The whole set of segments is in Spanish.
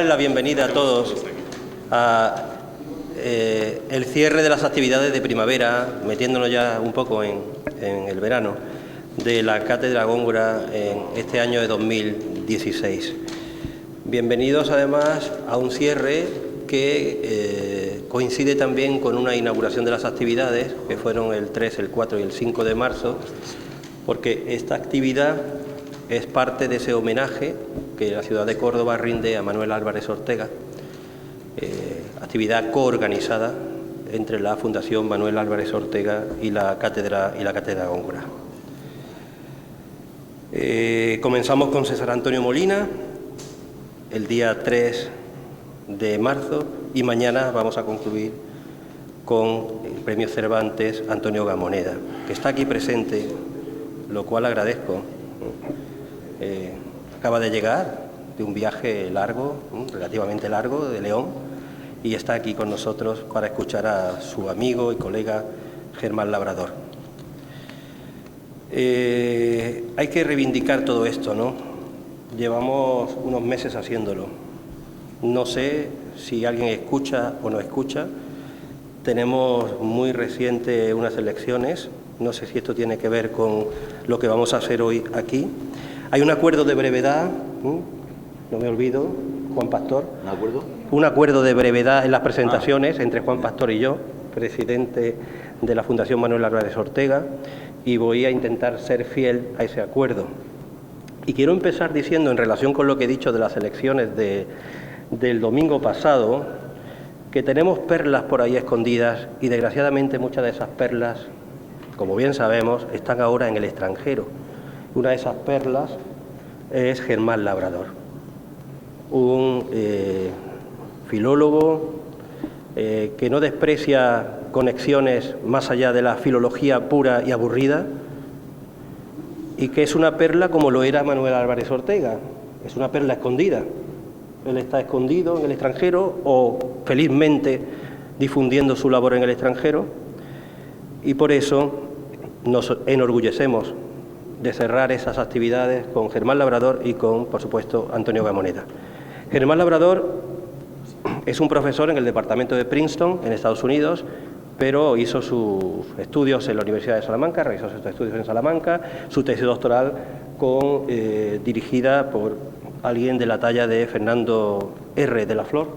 darles la bienvenida a todos a el cierre de las actividades de primavera, metiéndonos ya un poco en el verano, de la Cátedra Góngora en este año de 2016. Bienvenidos además a un cierre que coincide también con una inauguración de las actividades, que fueron el 3, el 4 y el 5 de marzo, porque esta actividad es parte de ese homenaje que la ciudad de Córdoba rinde a Manuel Álvarez Ortega, actividad coorganizada entre la Fundación Manuel Álvarez Ortega y la Cátedra Góngora. Comenzamos con César Antonio Molina el día 3 de marzo y mañana vamos a concluir con el Premio Cervantes Antonio Gamoneda, que está aquí presente, lo cual agradezco. Acaba de llegar de un viaje largo, relativamente largo, de León, y está aquí con nosotros para escuchar a su amigo y colega Germán Labrador. Hay que reivindicar todo esto, ¿no? Llevamos unos meses haciéndolo. No sé si alguien escucha o no escucha. Tenemos muy reciente unas elecciones. No sé si esto tiene que ver con lo que vamos a hacer hoy aquí. Hay un acuerdo de brevedad, no me olvido, Juan Pastor. ¿Un acuerdo? Un acuerdo de brevedad en las presentaciones entre Juan Pastor y yo, presidente de la Fundación Manuel Álvarez Ortega, y voy a intentar ser fiel a ese acuerdo. Y quiero empezar diciendo, en relación con lo que he dicho de las elecciones del domingo pasado, que tenemos perlas por ahí escondidas y desgraciadamente muchas de esas perlas, como bien sabemos, están ahora en el extranjero. Una de esas perlas es Germán Labrador, un filólogo que no desprecia conexiones más allá de la filología pura y aburrida, y que es una perla como lo era Manuel Álvarez Ortega, es una perla escondida. Él está escondido en el extranjero o felizmente difundiendo su labor en el extranjero, y por eso nos enorgullecemos de cerrar esas actividades con Germán Labrador y con, por supuesto, Antonio Gamoneda. Germán Labrador es un profesor en el departamento de Princeton, en Estados Unidos, pero hizo sus estudios en la Universidad de Salamanca, realizó sus estudios en Salamanca, su tesis doctoral dirigida por alguien de la talla de Fernando R. de la Flor,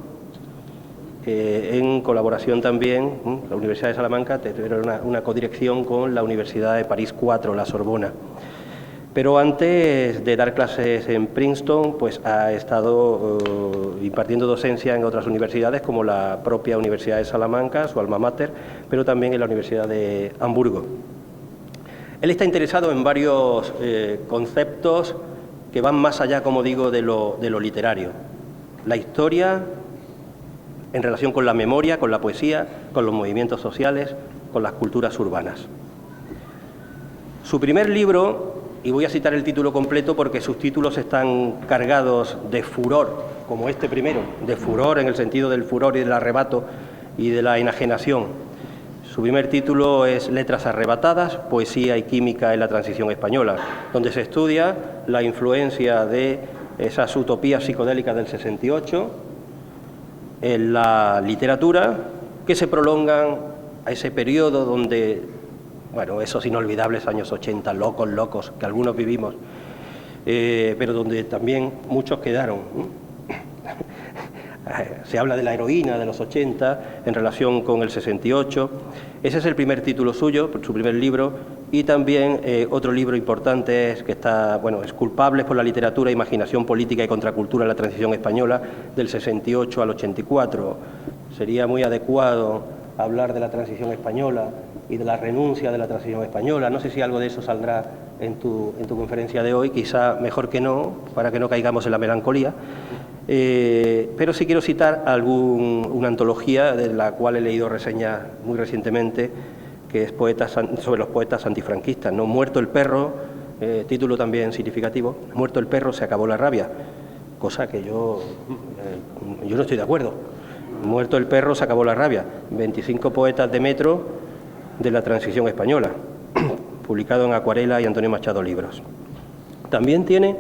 en colaboración también, la Universidad de Salamanca tuvieron una codirección con la Universidad de París IV, la Sorbona. Pero antes de dar clases en Princeton, pues ha estado impartiendo docencia en otras universidades, como la propia Universidad de Salamanca, su alma mater, pero también en la Universidad de Hamburgo. Él está interesado en varios conceptos que van más allá, como digo, de lo literario. La historia en relación con la memoria, con la poesía, con los movimientos sociales, con las culturas urbanas. Su primer libro, y voy a citar el título completo porque sus títulos están cargados de furor, como este primero, de furor en el sentido del furor y del arrebato y de la enajenación. Su primer título es Letras arrebatadas, poesía y química en la transición española, donde se estudia la influencia de esas utopías psicodélicas del 68 en la literatura, que se prolongan a ese periodo donde, bueno, esos inolvidables años 80, locos, que algunos vivimos, pero donde también muchos quedaron. Se habla de la heroína de los 80 en relación con el 68. Ese es el primer título suyo, su primer libro, y también otro libro importante es que está, bueno, es Culpables por la literatura, imaginación política y contracultura en la transición española, del 68 al 84. Sería muy adecuado hablar de la transición española y de la renuncia de la transición española. No sé si algo de eso saldrá en tu conferencia de hoy, quizá mejor que no, para que no caigamos en la melancolía. Pero sí quiero citar una antología de la cual he leído reseñas muy recientemente, que es sobre los poetas antifranquistas, ¿no? Muerto el perro, título también significativo, Muerto el perro, se acabó la rabia, cosa que yo no estoy de acuerdo. Muerto el perro, se acabó la rabia. 25 poetas de metro de la transición española, publicado en Acuarela y Antonio Machado Libros. También tiene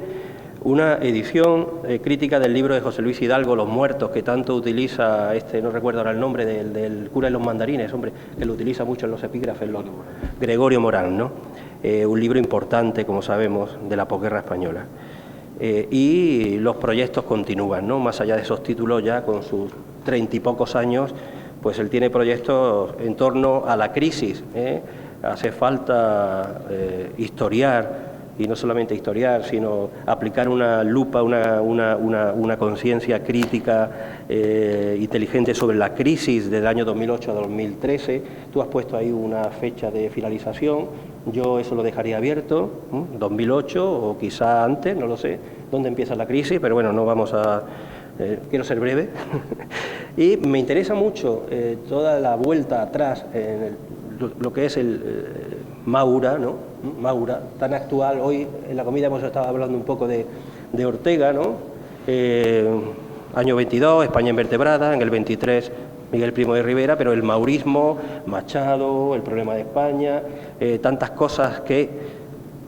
una edición crítica del libro de José Luis Hidalgo, Los muertos, que tanto utiliza, no recuerdo ahora el nombre, del cura de los mandarines, hombre, que lo utiliza mucho en los epígrafes, Gregorio Morán, ¿no? Un libro importante, como sabemos, de la posguerra española. Y los proyectos continúan, ¿no? Más allá de esos títulos, ya con sus 30 y pocos años, pues él tiene proyectos en torno a la crisis. Hace falta historiar, y no solamente historiar, sino aplicar una lupa, una conciencia crítica inteligente sobre la crisis del año 2008 a 2013. Tú has puesto ahí una fecha de finalización, yo eso lo dejaría abierto, 2008 o quizá antes, no lo sé, dónde empieza la crisis, pero bueno, no vamos a... quiero ser breve. Y me interesa mucho toda la vuelta atrás en lo que es el Maura, ¿no? Maura, tan actual. Hoy en la comida hemos estado hablando un poco de Ortega, ¿no? Año 22, España invertebrada, en el 23, Miguel Primo de Rivera, pero el maurismo, Machado, el problema de España, tantas cosas que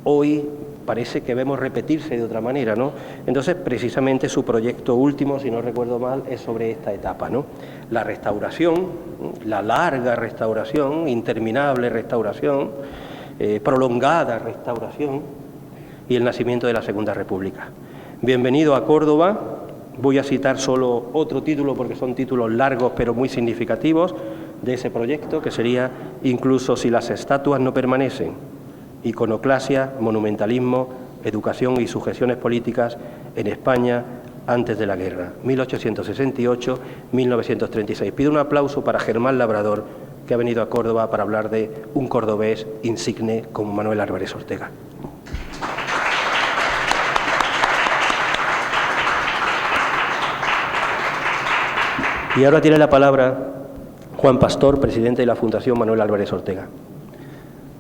hoy parece que vemos repetirse de otra manera, ¿no? Entonces, precisamente su proyecto último, si no recuerdo mal, es sobre esta etapa, ¿no? La restauración, la larga restauración, interminable restauración, prolongada restauración y el nacimiento de la Segunda República. Bienvenido a Córdoba. Voy a citar solo otro título porque son títulos largos pero muy significativos de ese proyecto, que sería Incluso si las estatuas no permanecen. Iconoclasia, monumentalismo, educación y sujeciones políticas en España antes de la guerra, 1868-1936. Pido un aplauso para Germán Labrador, que ha venido a Córdoba para hablar de un cordobés insigne como Manuel Álvarez Ortega. Y ahora tiene la palabra Juan Pastor, presidente de la Fundación Manuel Álvarez Ortega.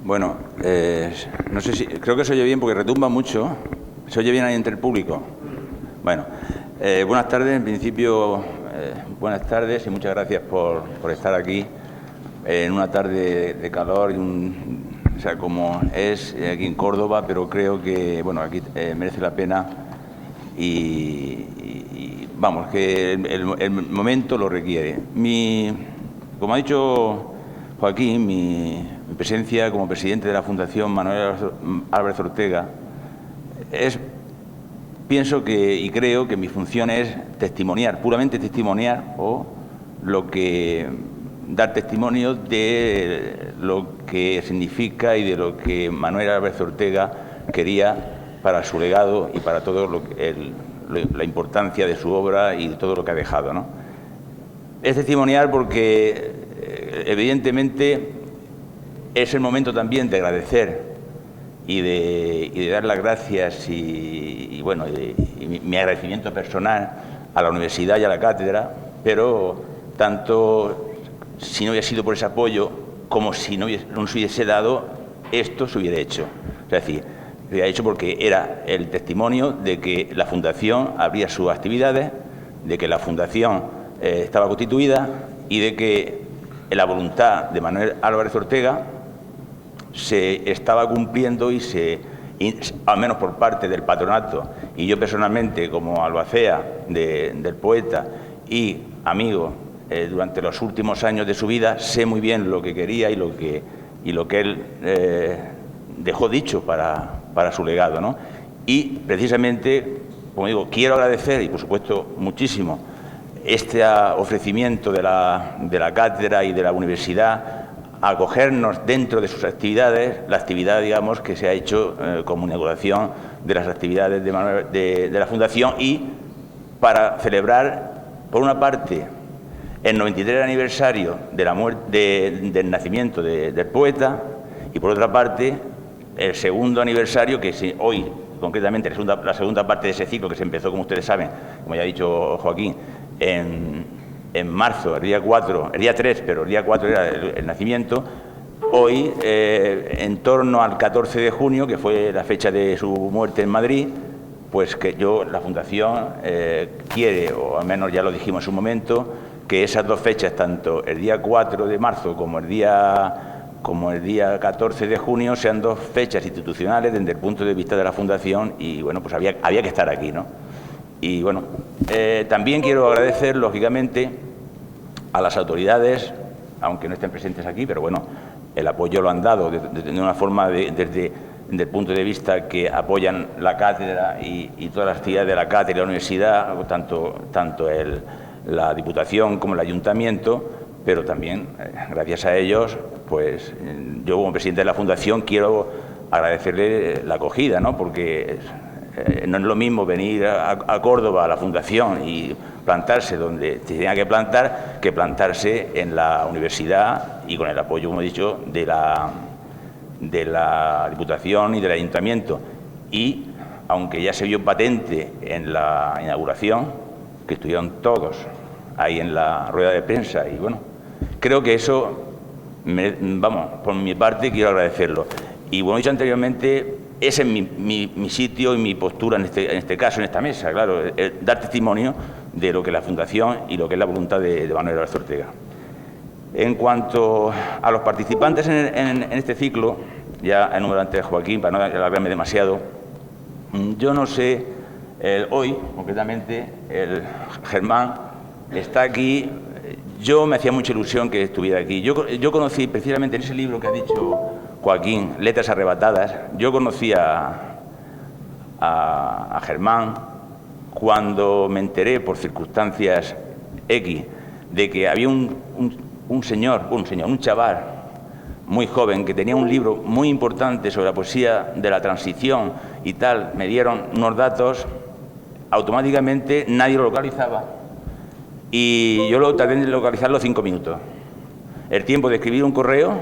Bueno, no sé si... Creo que se oye bien porque retumba mucho. ¿Se oye bien ahí entre el público? Bueno, buenas tardes. En principio, buenas tardes y muchas gracias por estar aquí en una tarde de calor, o sea, como es aquí en Córdoba, pero creo que, bueno, aquí merece la pena y vamos, que el momento lo requiere. Como ha dicho Joaquín, mi presencia como presidente de la Fundación Manuel Álvarez Ortega pienso que y creo que mi función es testimoniar, puramente testimoniar, o dar testimonio de lo que significa y de lo que Manuel Álvarez Ortega quería para su legado y para todo la importancia de su obra y de todo lo que ha dejado, ¿no? Es testimoniar porque evidentemente es el momento también de agradecer y de dar las gracias y mi agradecimiento personal a la universidad y a la cátedra, pero tanto si no hubiera sido por ese apoyo como si no se hubiese dado, esto se hubiera hecho. Es decir, se hubiera hecho porque era el testimonio de que la Fundación abría sus actividades, de que la Fundación estaba constituida y de que la voluntad de Manuel Álvarez Ortega se estaba cumpliendo y al menos por parte del patronato y yo personalmente como albacea del poeta y amigo durante los últimos años de su vida, sé muy bien lo que quería y lo que él dejó dicho para su legado, ¿no? Y precisamente, como digo, quiero agradecer y por supuesto muchísimo este ofrecimiento de la cátedra y de la universidad a acogernos dentro de sus actividades, la actividad, digamos, que se ha hecho como inauguración de las actividades de la Fundación y para celebrar, por una parte, el 93 aniversario de la del nacimiento del poeta y, por otra parte, el segundo aniversario, que hoy, concretamente, la segunda parte de ese ciclo que se empezó, como ustedes saben, como ya ha dicho Joaquín, en marzo, el día 3, pero el día 4 era el nacimiento. Hoy, en torno al 14 de junio, que fue la fecha de su muerte en Madrid, pues que la Fundación quiere, o al menos ya lo dijimos en su momento, que esas dos fechas, tanto el día 4 de marzo como el día como el día 14 de junio sean dos fechas institucionales desde el punto de vista de la Fundación y, bueno, pues había que estar aquí, ¿no? Y, bueno, también quiero agradecer, lógicamente, a las autoridades, aunque no estén presentes aquí, pero, bueno, el apoyo lo han dado de una forma desde el punto de vista que apoyan la cátedra y todas las actividades de la cátedra y la universidad, tanto la Diputación como el Ayuntamiento, pero también, gracias a ellos, pues yo como presidente de la Fundación quiero agradecerle la acogida, ¿no? Porque no es lo mismo venir a Córdoba, a la Fundación, y plantarse donde se tenga que plantar, que plantarse en la universidad y con el apoyo, como he dicho, de la Diputación y del Ayuntamiento. Y, aunque ya se vio patente en la inauguración, que estuvieron todos ahí en la rueda de prensa, y bueno, creo que eso, vamos, por mi parte quiero agradecerlo. Y, como he dicho anteriormente, ese es mi sitio y mi postura en este caso, en esta mesa, claro, dar testimonio de lo que es la Fundación y lo que es la voluntad de Manuel Álvarez Ortega. En cuanto a los participantes en este ciclo, ya he enumerado antes a Joaquín, para no alargarme demasiado, yo no sé, hoy, concretamente, el Germán está aquí. Yo me hacía mucha ilusión que estuviera aquí. Yo conocí, precisamente en ese libro que ha dicho Joaquín, Letras arrebatadas, yo conocí a Germán cuando me enteré, por circunstancias X, de que había un chaval muy joven que tenía un libro muy importante sobre la poesía de la transición y tal. Me dieron unos datos, automáticamente nadie lo localizaba y yo lo traté de localizarlo 5 minutos. El tiempo de escribir un correo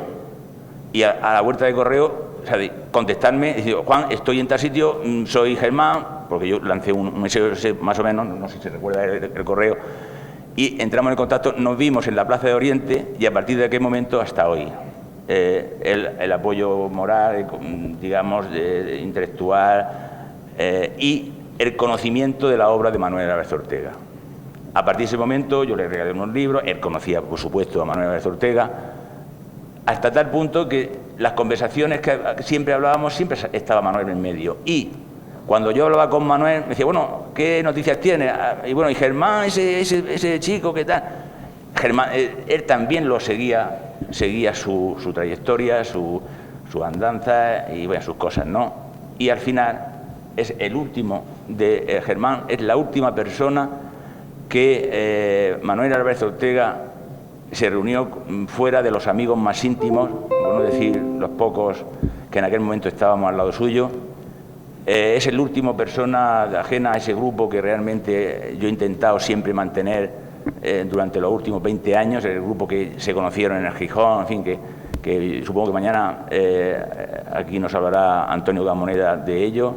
y a la vuelta de correo, o sea, de contestarme, decir: Juan, estoy en tal sitio, soy Germán, porque yo lancé un SMS más o menos, no sé si se recuerda el correo, y entramos en contacto, nos vimos en la Plaza de Oriente y a partir de aquel momento hasta hoy. El apoyo moral, digamos, intelectual y el conocimiento de la obra de Manuel Álvarez Ortega. A partir de ese momento yo le regalé unos libros, él conocía, por supuesto, a Manuel Álvarez Ortega, hasta tal punto que las conversaciones que siempre hablábamos, siempre estaba Manuel en medio. Y cuando yo hablaba con Manuel, me decía: bueno, ¿qué noticias tiene? Y bueno, y Germán, ese chico, ¿qué tal? Germán, él también lo seguía su trayectoria, su andanza y, bueno, sus cosas, ¿no? Y al final es el último de Germán, es la última persona que Manuel Álvarez Ortega se reunió fuera de los amigos más íntimos, por no decir los pocos que en aquel momento estábamos al lado suyo. Es el último persona ajena a ese grupo que realmente yo he intentado siempre mantener durante los últimos 20 años, el grupo que se conocieron en el Gijón, en fin, que supongo que mañana aquí nos hablará Antonio Gamoneda de ello.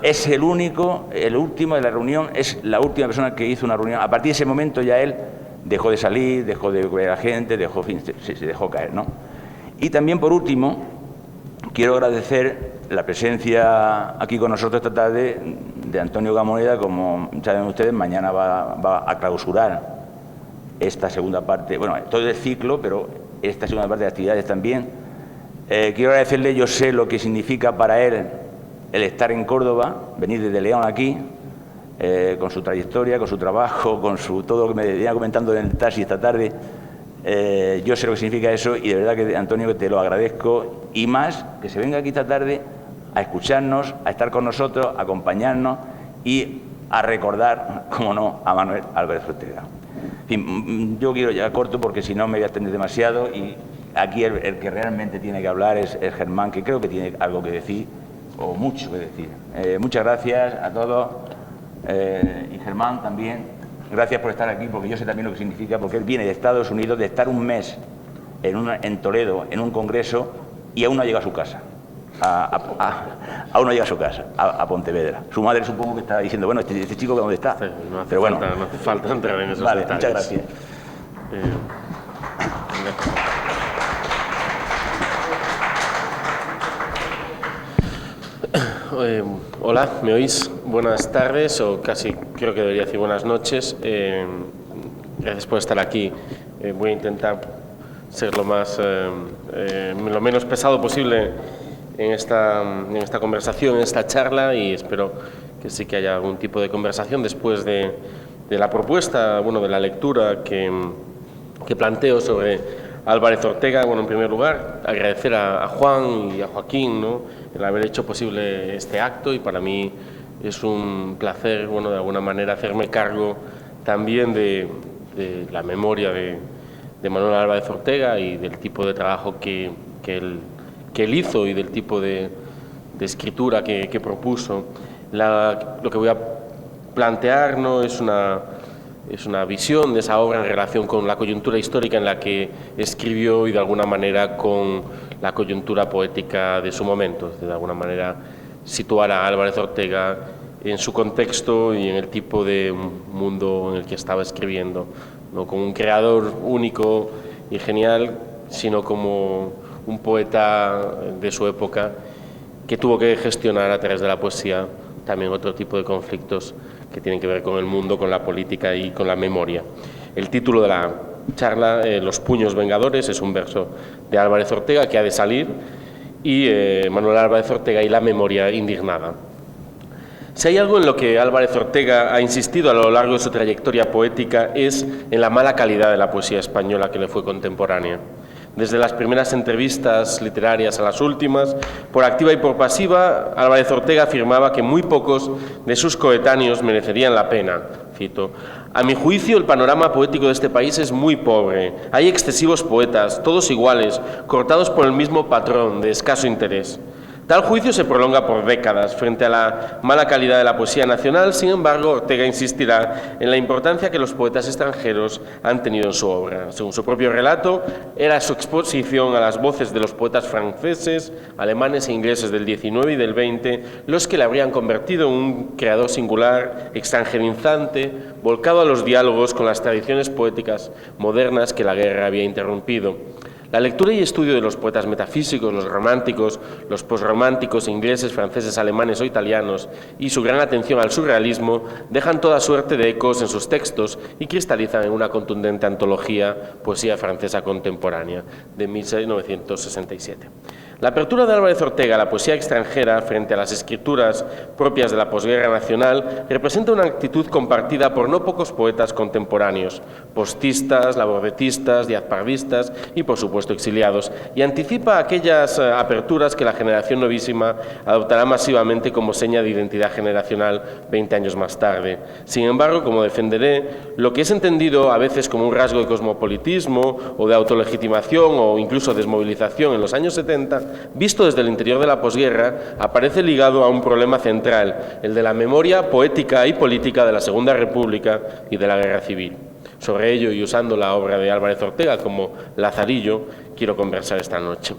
Es el último de la reunión, es la última persona que hizo una reunión. A partir de ese momento ya él dejó de salir, dejó de ver a la gente, se dejó caer, ¿no? Y también, por último, quiero agradecer la presencia aquí con nosotros esta tarde de Antonio Gamoneda. Como saben ustedes, mañana va a clausurar esta segunda parte, bueno, todo el ciclo, pero esta segunda parte de actividades también. Quiero agradecerle, yo sé lo que significa para él el estar en Córdoba, venir desde León aquí, con su trayectoria, con su trabajo, con todo lo que me venía comentando en el taxi esta tarde. Yo sé lo que significa eso y de verdad que, Antonio, que te lo agradezco, y más que se venga aquí esta tarde a escucharnos, a estar con nosotros, a acompañarnos y a recordar, como no, a Manuel Álvarez Ortega. En fin, yo quiero ya corto porque si no me voy a extender demasiado, y aquí el que realmente tiene que hablar es Germán, que creo que tiene algo que decir, o mucho que decir. Muchas gracias a todos, y Germán también, gracias por estar aquí, porque yo sé también lo que significa, porque él viene de Estados Unidos, de estar un mes en Toledo, en un congreso, y aún no ha llegado a su casa. Aún no llega a su casa, a Pontevedra. Su madre supongo que está diciendo: bueno, este chico ¿dónde está? Sí, no hace pero bueno, falta, no hace falta entrar en esos vale, detalles. muchas gracias. Hola, ¿me oís? Buenas tardes, o casi creo que debería decir buenas noches. Gracias por estar aquí. Voy a intentar ser lo menos pesado posible en esta conversación, en esta charla, y espero que sí que haya algún tipo de conversación después de la propuesta, bueno, de la lectura que planteo sobre Álvarez Ortega. Bueno, en primer lugar, agradecer a Juan y a Joaquín, ¿no?, el haber hecho posible este acto, y para mí es un placer, bueno, de alguna manera hacerme cargo también de la memoria de Manuel Álvarez Ortega y del tipo de trabajo que él hizo y del tipo de escritura que propuso. Lo que voy a plantear, ¿no?, es una visión de esa obra en relación con la coyuntura histórica en la que escribió y de alguna manera con la coyuntura poética de su momento, de alguna manera situar a Álvarez Ortega en su contexto y en el tipo de mundo en el que estaba escribiendo, no como un creador único y genial, sino como un poeta de su época que tuvo que gestionar a través de la poesía también otro tipo de conflictos que tienen que ver con el mundo, con la política y con la memoria. El título de la charla, Los puños vengadores, es un verso de Álvarez Ortega que ha de salir, y Manuel Álvarez Ortega y la memoria indignada. Si hay algo en lo que Álvarez Ortega ha insistido a lo largo de su trayectoria poética es en la mala calidad de la poesía española que le fue contemporánea. Desde las primeras entrevistas literarias a las últimas, por activa y por pasiva, Álvarez Ortega afirmaba que muy pocos de sus coetáneos merecerían la pena. Cito: "A mi juicio, el panorama poético de este país es muy pobre. Hay excesivos poetas, todos iguales, cortados por el mismo patrón de escaso interés. Tal juicio se prolonga por décadas. Frente a la mala calidad de la poesía nacional, sin embargo, Ortega insistirá en la importancia que los poetas extranjeros han tenido en su obra. Según su propio relato, era su exposición a las voces de los poetas franceses, alemanes e ingleses del XIX y del XX los que le habrían convertido en un creador singular, extranjerizante, volcado a los diálogos con las tradiciones poéticas modernas que la guerra había interrumpido. La lectura y estudio de los poetas metafísicos, los románticos, los posrománticos ingleses, franceses, alemanes o italianos y su gran atención al surrealismo dejan toda suerte de ecos en sus textos y cristalizan en una contundente antología, Poesía francesa contemporánea, de 1967. La apertura de Álvarez Ortega a la poesía extranjera frente a las escrituras propias de la posguerra nacional representa una actitud compartida por no pocos poetas contemporáneos, postistas, labordetistas, diazpardistas y, por supuesto, exiliados, y anticipa aquellas aperturas que la generación novísima adoptará masivamente como seña de identidad generacional 20 años más tarde. Sin embargo, como defenderé, lo que es entendido a veces como un rasgo de cosmopolitismo o de autolegitimación o incluso desmovilización en los años 70, visto desde el interior de la posguerra, aparece ligado a un problema central, el de la memoria poética y política de la Segunda República y de la Guerra Civil. Sobre ello, y usando la obra de Álvarez Ortega como lazarillo, quiero conversar esta noche.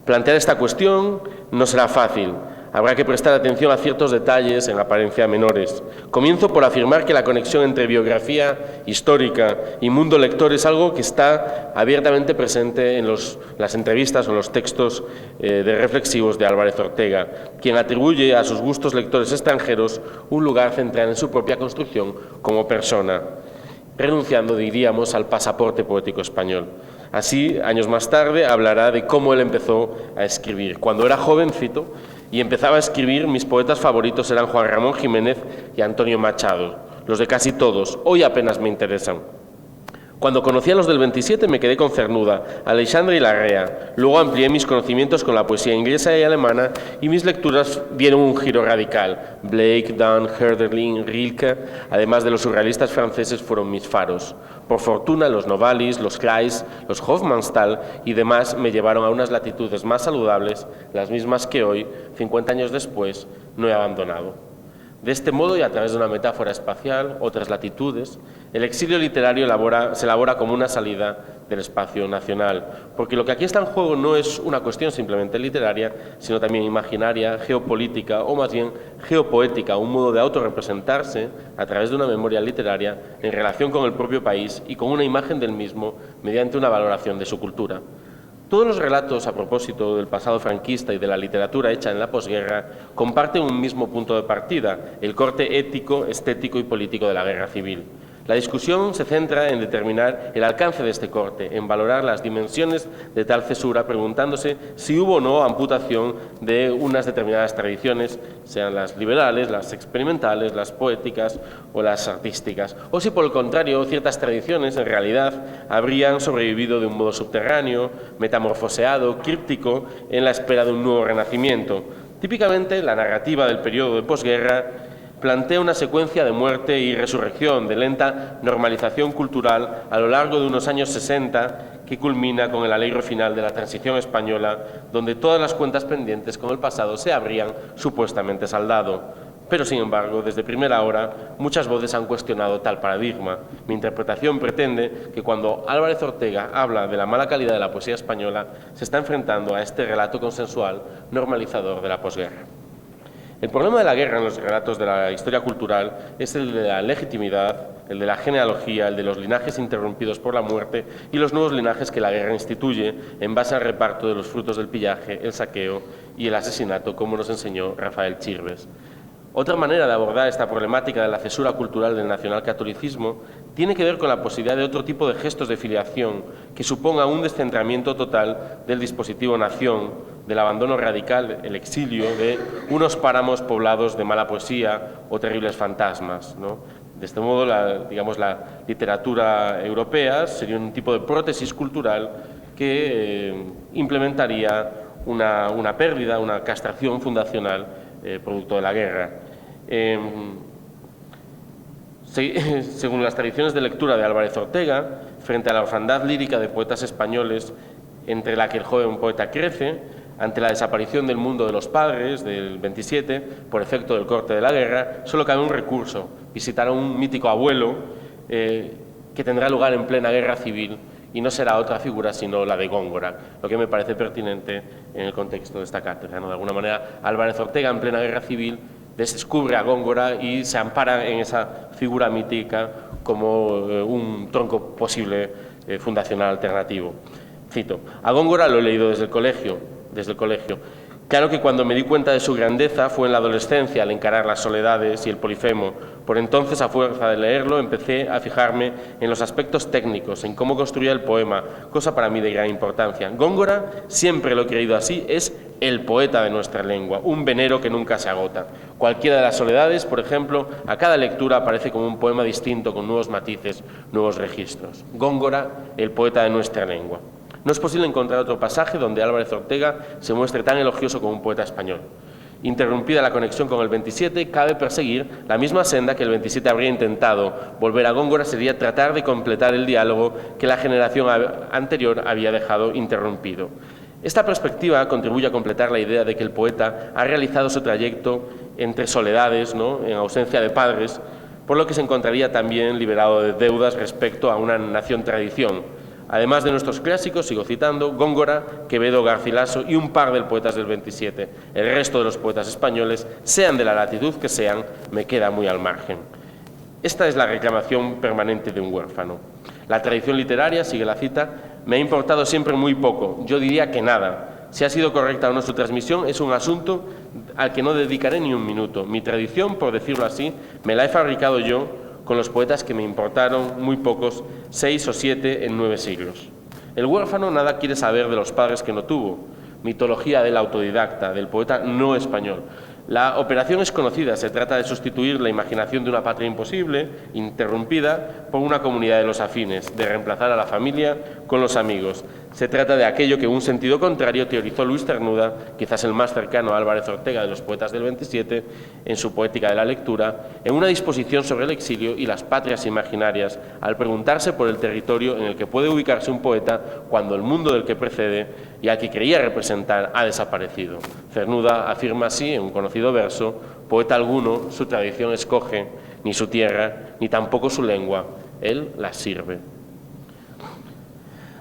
Plantear esta cuestión no será fácil. Habrá que prestar atención a ciertos detalles en apariencia menores. Comienzo por afirmar que la conexión entre biografía histórica y mundo lector es algo que está abiertamente presente en las entrevistas o en los textos de reflexivos de Álvarez Ortega, quien atribuye a sus gustos lectores extranjeros un lugar central en su propia construcción como persona, renunciando, diríamos, al pasaporte poético español. Así, años más tarde, hablará de cómo él empezó a escribir. Cuando era jovencito y empezaba a escribir, mis poetas favoritos eran Juan Ramón Jiménez y Antonio Machado. Los de casi todos, hoy apenas me interesan. Cuando conocí a los del 27 me quedé con Cernuda, Aleixandre y Larrea. Luego amplié mis conocimientos con la poesía inglesa y alemana y mis lecturas dieron un giro radical. Blake, Donne, Hölderlin, Rilke, además de los surrealistas franceses, fueron mis faros. Por fortuna, los Novalis, los Kleist, los Hofmannsthal y demás me llevaron a unas latitudes más saludables, las mismas que hoy, 50 años después, no he abandonado. De este modo, y a través de una metáfora espacial, otras latitudes, el exilio literario se elabora como una salida del espacio nacional, porque lo que aquí está en juego no es una cuestión simplemente literaria, sino también imaginaria, geopolítica o más bien geopoética, un modo de autorrepresentarse a través de una memoria literaria en relación con el propio país y con una imagen del mismo mediante una valoración de su cultura. Todos los relatos a propósito del pasado franquista y de la literatura hecha en la posguerra comparten un mismo punto de partida, el corte ético, estético y político de la guerra civil. La discusión se centra en determinar el alcance de este corte, en valorar las dimensiones de tal cesura, preguntándose si hubo o no amputación de unas determinadas tradiciones, sean las liberales, las experimentales, las poéticas o las artísticas, o si por el contrario ciertas tradiciones en realidad habrían sobrevivido de un modo subterráneo, metamorfoseado, críptico, en la espera de un nuevo renacimiento. Típicamente, la narrativa del periodo de posguerra plantea una secuencia de muerte y resurrección, de lenta normalización cultural a lo largo de unos años 60, que culmina con el alegro final de la transición española, donde todas las cuentas pendientes con el pasado se habrían supuestamente saldado. Pero, sin embargo, desde primera hora, muchas voces han cuestionado tal paradigma. Mi interpretación pretende que cuando Álvarez Ortega habla de la mala calidad de la poesía española, se está enfrentando a este relato consensual normalizador de la posguerra. El problema de la guerra en los relatos de la historia cultural es el de la legitimidad, el de la genealogía, el de los linajes interrumpidos por la muerte y los nuevos linajes que la guerra instituye en base al reparto de los frutos del pillaje, el saqueo y el asesinato, como nos enseñó Rafael Chirves. Otra manera de abordar esta problemática de la cesura cultural del nacionalcatolicismo tiene que ver con la posibilidad de otro tipo de gestos de filiación que suponga un descentramiento total del dispositivo nación, del abandono radical, el exilio de unos páramos poblados de mala poesía o terribles fantasmas, ¿no? De este modo, la literatura europea sería un tipo de prótesis cultural que implementaría una pérdida, una castración fundacional producto de la guerra. Según las tradiciones de lectura de Álvarez Ortega, frente a la orfandad lírica de poetas españoles, entre la que el joven poeta crece, ante la desaparición del mundo de los padres del 27, por efecto del corte de la guerra, solo cabe un recurso: visitar a un mítico abuelo que tendrá lugar en plena guerra civil, y no será otra figura sino la de Góngora, lo que me parece pertinente en el contexto de esta cátedra, ¿no? De alguna manera, Álvarez Ortega, en plena guerra civil, descubre a Góngora y se ampara en esa figura mítica como un tronco posible fundacional alternativo. Cito: a Góngora lo he leído desde el colegio. Claro que cuando me di cuenta de su grandeza fue en la adolescencia, al encarar las soledades y el Polifemo. Por entonces, a fuerza de leerlo, empecé a fijarme en los aspectos técnicos, en cómo construía el poema, cosa para mí de gran importancia. Góngora, siempre lo he creído así, es el poeta de nuestra lengua, un venero que nunca se agota. Cualquiera de las soledades, por ejemplo, a cada lectura aparece como un poema distinto, con nuevos matices, nuevos registros. Góngora, el poeta de nuestra lengua. No es posible encontrar otro pasaje donde Álvarez Ortega se muestre tan elogioso como un poeta español. Interrumpida la conexión con el 27, cabe perseguir la misma senda que el 27 habría intentado. Volver a Góngora sería tratar de completar el diálogo que la generación anterior había dejado interrumpido. Esta perspectiva contribuye a completar la idea de que el poeta ha realizado su trayecto entre soledades, ¿no?, en ausencia de padres, por lo que se encontraría también liberado de deudas respecto a una nación-tradición. Además de nuestros clásicos, sigo citando, Góngora, Quevedo, Garcilaso y un par de poetas del 27. El resto de los poetas españoles, sean de la latitud que sean, me queda muy al margen. Esta es la reclamación permanente de un huérfano. La tradición literaria, sigue la cita, me ha importado siempre muy poco, yo diría que nada. Si ha sido correcta o no su transmisión es un asunto al que no dedicaré ni un minuto. Mi tradición, por decirlo así, me la he fabricado yo con los poetas que me importaron muy pocos, 6 o 7 en 9 siglos. El huérfano nada quiere saber de los padres que no tuvo. Mitología del autodidacta, del poeta no español. La operación es conocida, se trata de sustituir la imaginación de una patria imposible, interrumpida, por una comunidad de los afines, de reemplazar a la familia con los amigos. Se trata de aquello que en un sentido contrario teorizó Luis Cernuda, quizás el más cercano a Álvarez Ortega de los poetas del 27, en su Poética de la Lectura, en una disposición sobre el exilio y las patrias imaginarias, al preguntarse por el territorio en el que puede ubicarse un poeta cuando el mundo del que precede y al que creía representar ha desaparecido. Cernuda afirma así, en un conocido verso: poeta alguno su tradición escoge, ni su tierra, ni tampoco su lengua, él la sirve.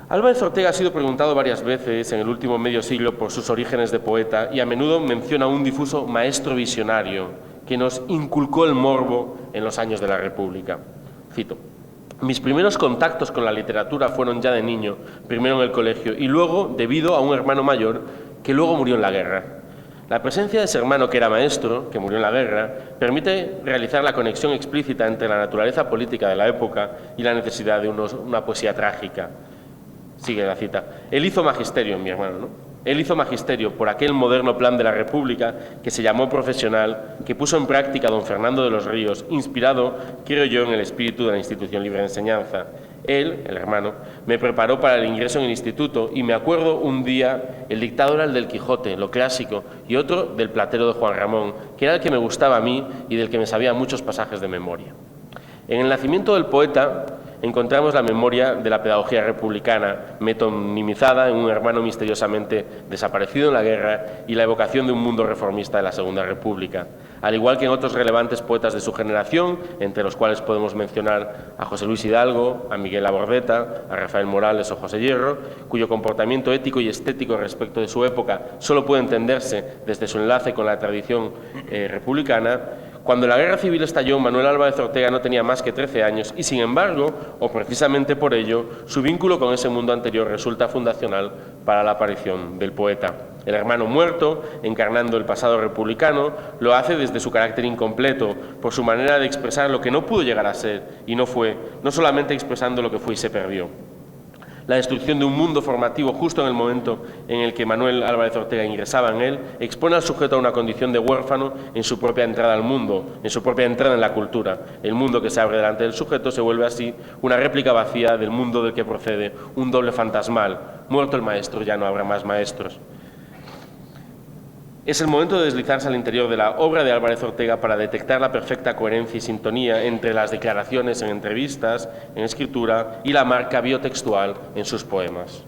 Álvarez Ortega ha sido preguntado varias veces en el último medio siglo por sus orígenes de poeta y a menudo menciona un difuso maestro visionario que nos inculcó el morbo en los años de la República. Cito: mis primeros contactos con la literatura fueron ya de niño, primero en el colegio y luego debido a un hermano mayor que luego murió en la guerra. La presencia de ese hermano que era maestro, que murió en la guerra, permite realizar la conexión explícita entre la naturaleza política de la época y la necesidad de una poesía trágica. Sigue la cita. Él hizo magisterio, mi hermano, ¿no? Él hizo magisterio por aquel moderno plan de la República que se llamó profesional, que puso en práctica don Fernando de los Ríos, inspirado, creo yo, en el espíritu de la institución libre de enseñanza. Él, el hermano, me preparó para el ingreso en el instituto y me acuerdo un día, el dictado era el del Quijote, lo clásico, y otro del Platero de Juan Ramón, que era el que me gustaba a mí y del que me sabía muchos pasajes de memoria. En el nacimiento del poeta encontramos la memoria de la pedagogía republicana, metonimizada en un hermano misteriosamente desaparecido en la guerra y la evocación de un mundo reformista de la Segunda República. Al igual que en otros relevantes poetas de su generación, entre los cuales podemos mencionar a José Luis Hidalgo, a Miguel Labordeta, a Rafael Morales o José Hierro, cuyo comportamiento ético y estético respecto de su época solo puede entenderse desde su enlace con la tradición republicana. Cuando la Guerra Civil estalló, Manuel Álvarez Ortega no tenía más que 13 años y, sin embargo, o precisamente por ello, su vínculo con ese mundo anterior resulta fundacional para la aparición del poeta. El hermano muerto, encarnando el pasado republicano, lo hace desde su carácter incompleto, por su manera de expresar lo que no pudo llegar a ser y no fue, no solamente expresando lo que fue y se perdió. La destrucción de un mundo formativo justo en el momento en el que Manuel Álvarez Ortega ingresaba en él, expone al sujeto a una condición de huérfano en su propia entrada al mundo, en su propia entrada en la cultura. El mundo que se abre delante del sujeto se vuelve así una réplica vacía del mundo del que procede, un doble fantasmal. Muerto el maestro, ya no habrá más maestros. Es el momento de deslizarse al interior de la obra de Álvarez Ortega para detectar la perfecta coherencia y sintonía entre las declaraciones en entrevistas, en escritura y la marca biotextual en sus poemas.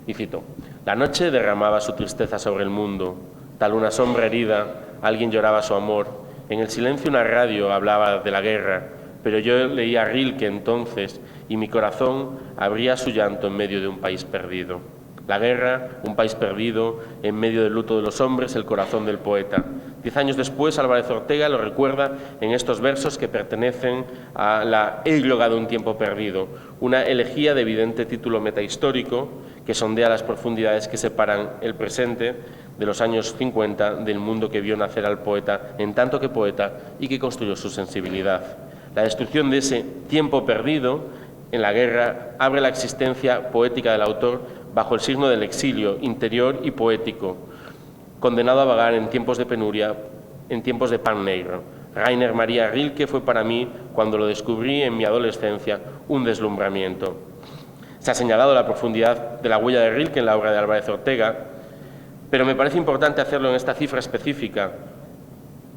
Y cito: «La noche derramaba su tristeza sobre el mundo, tal una sombra herida, alguien lloraba su amor, en el silencio una radio hablaba de la guerra, pero yo leía a Rilke entonces y mi corazón abría su llanto en medio de un país perdido». La guerra, un país perdido, en medio del luto de los hombres, el corazón del poeta. 10 años después, Álvarez Ortega lo recuerda en estos versos que pertenecen a la égloga de un tiempo perdido, una elegía de evidente título metahistórico que sondea las profundidades que separan el presente de los años 50 del mundo que vio nacer al poeta en tanto que poeta y que construyó su sensibilidad. La destrucción de ese tiempo perdido en la guerra abre la existencia poética del autor bajo el signo del exilio interior y poético, condenado a vagar en tiempos de penuria, en tiempos de pan negro. Rainer Maria Rilke fue para mí, cuando lo descubrí en mi adolescencia, un deslumbramiento. Se ha señalado la profundidad de la huella de Rilke en la obra de Álvarez Ortega, pero me parece importante hacerlo en esta cifra específica,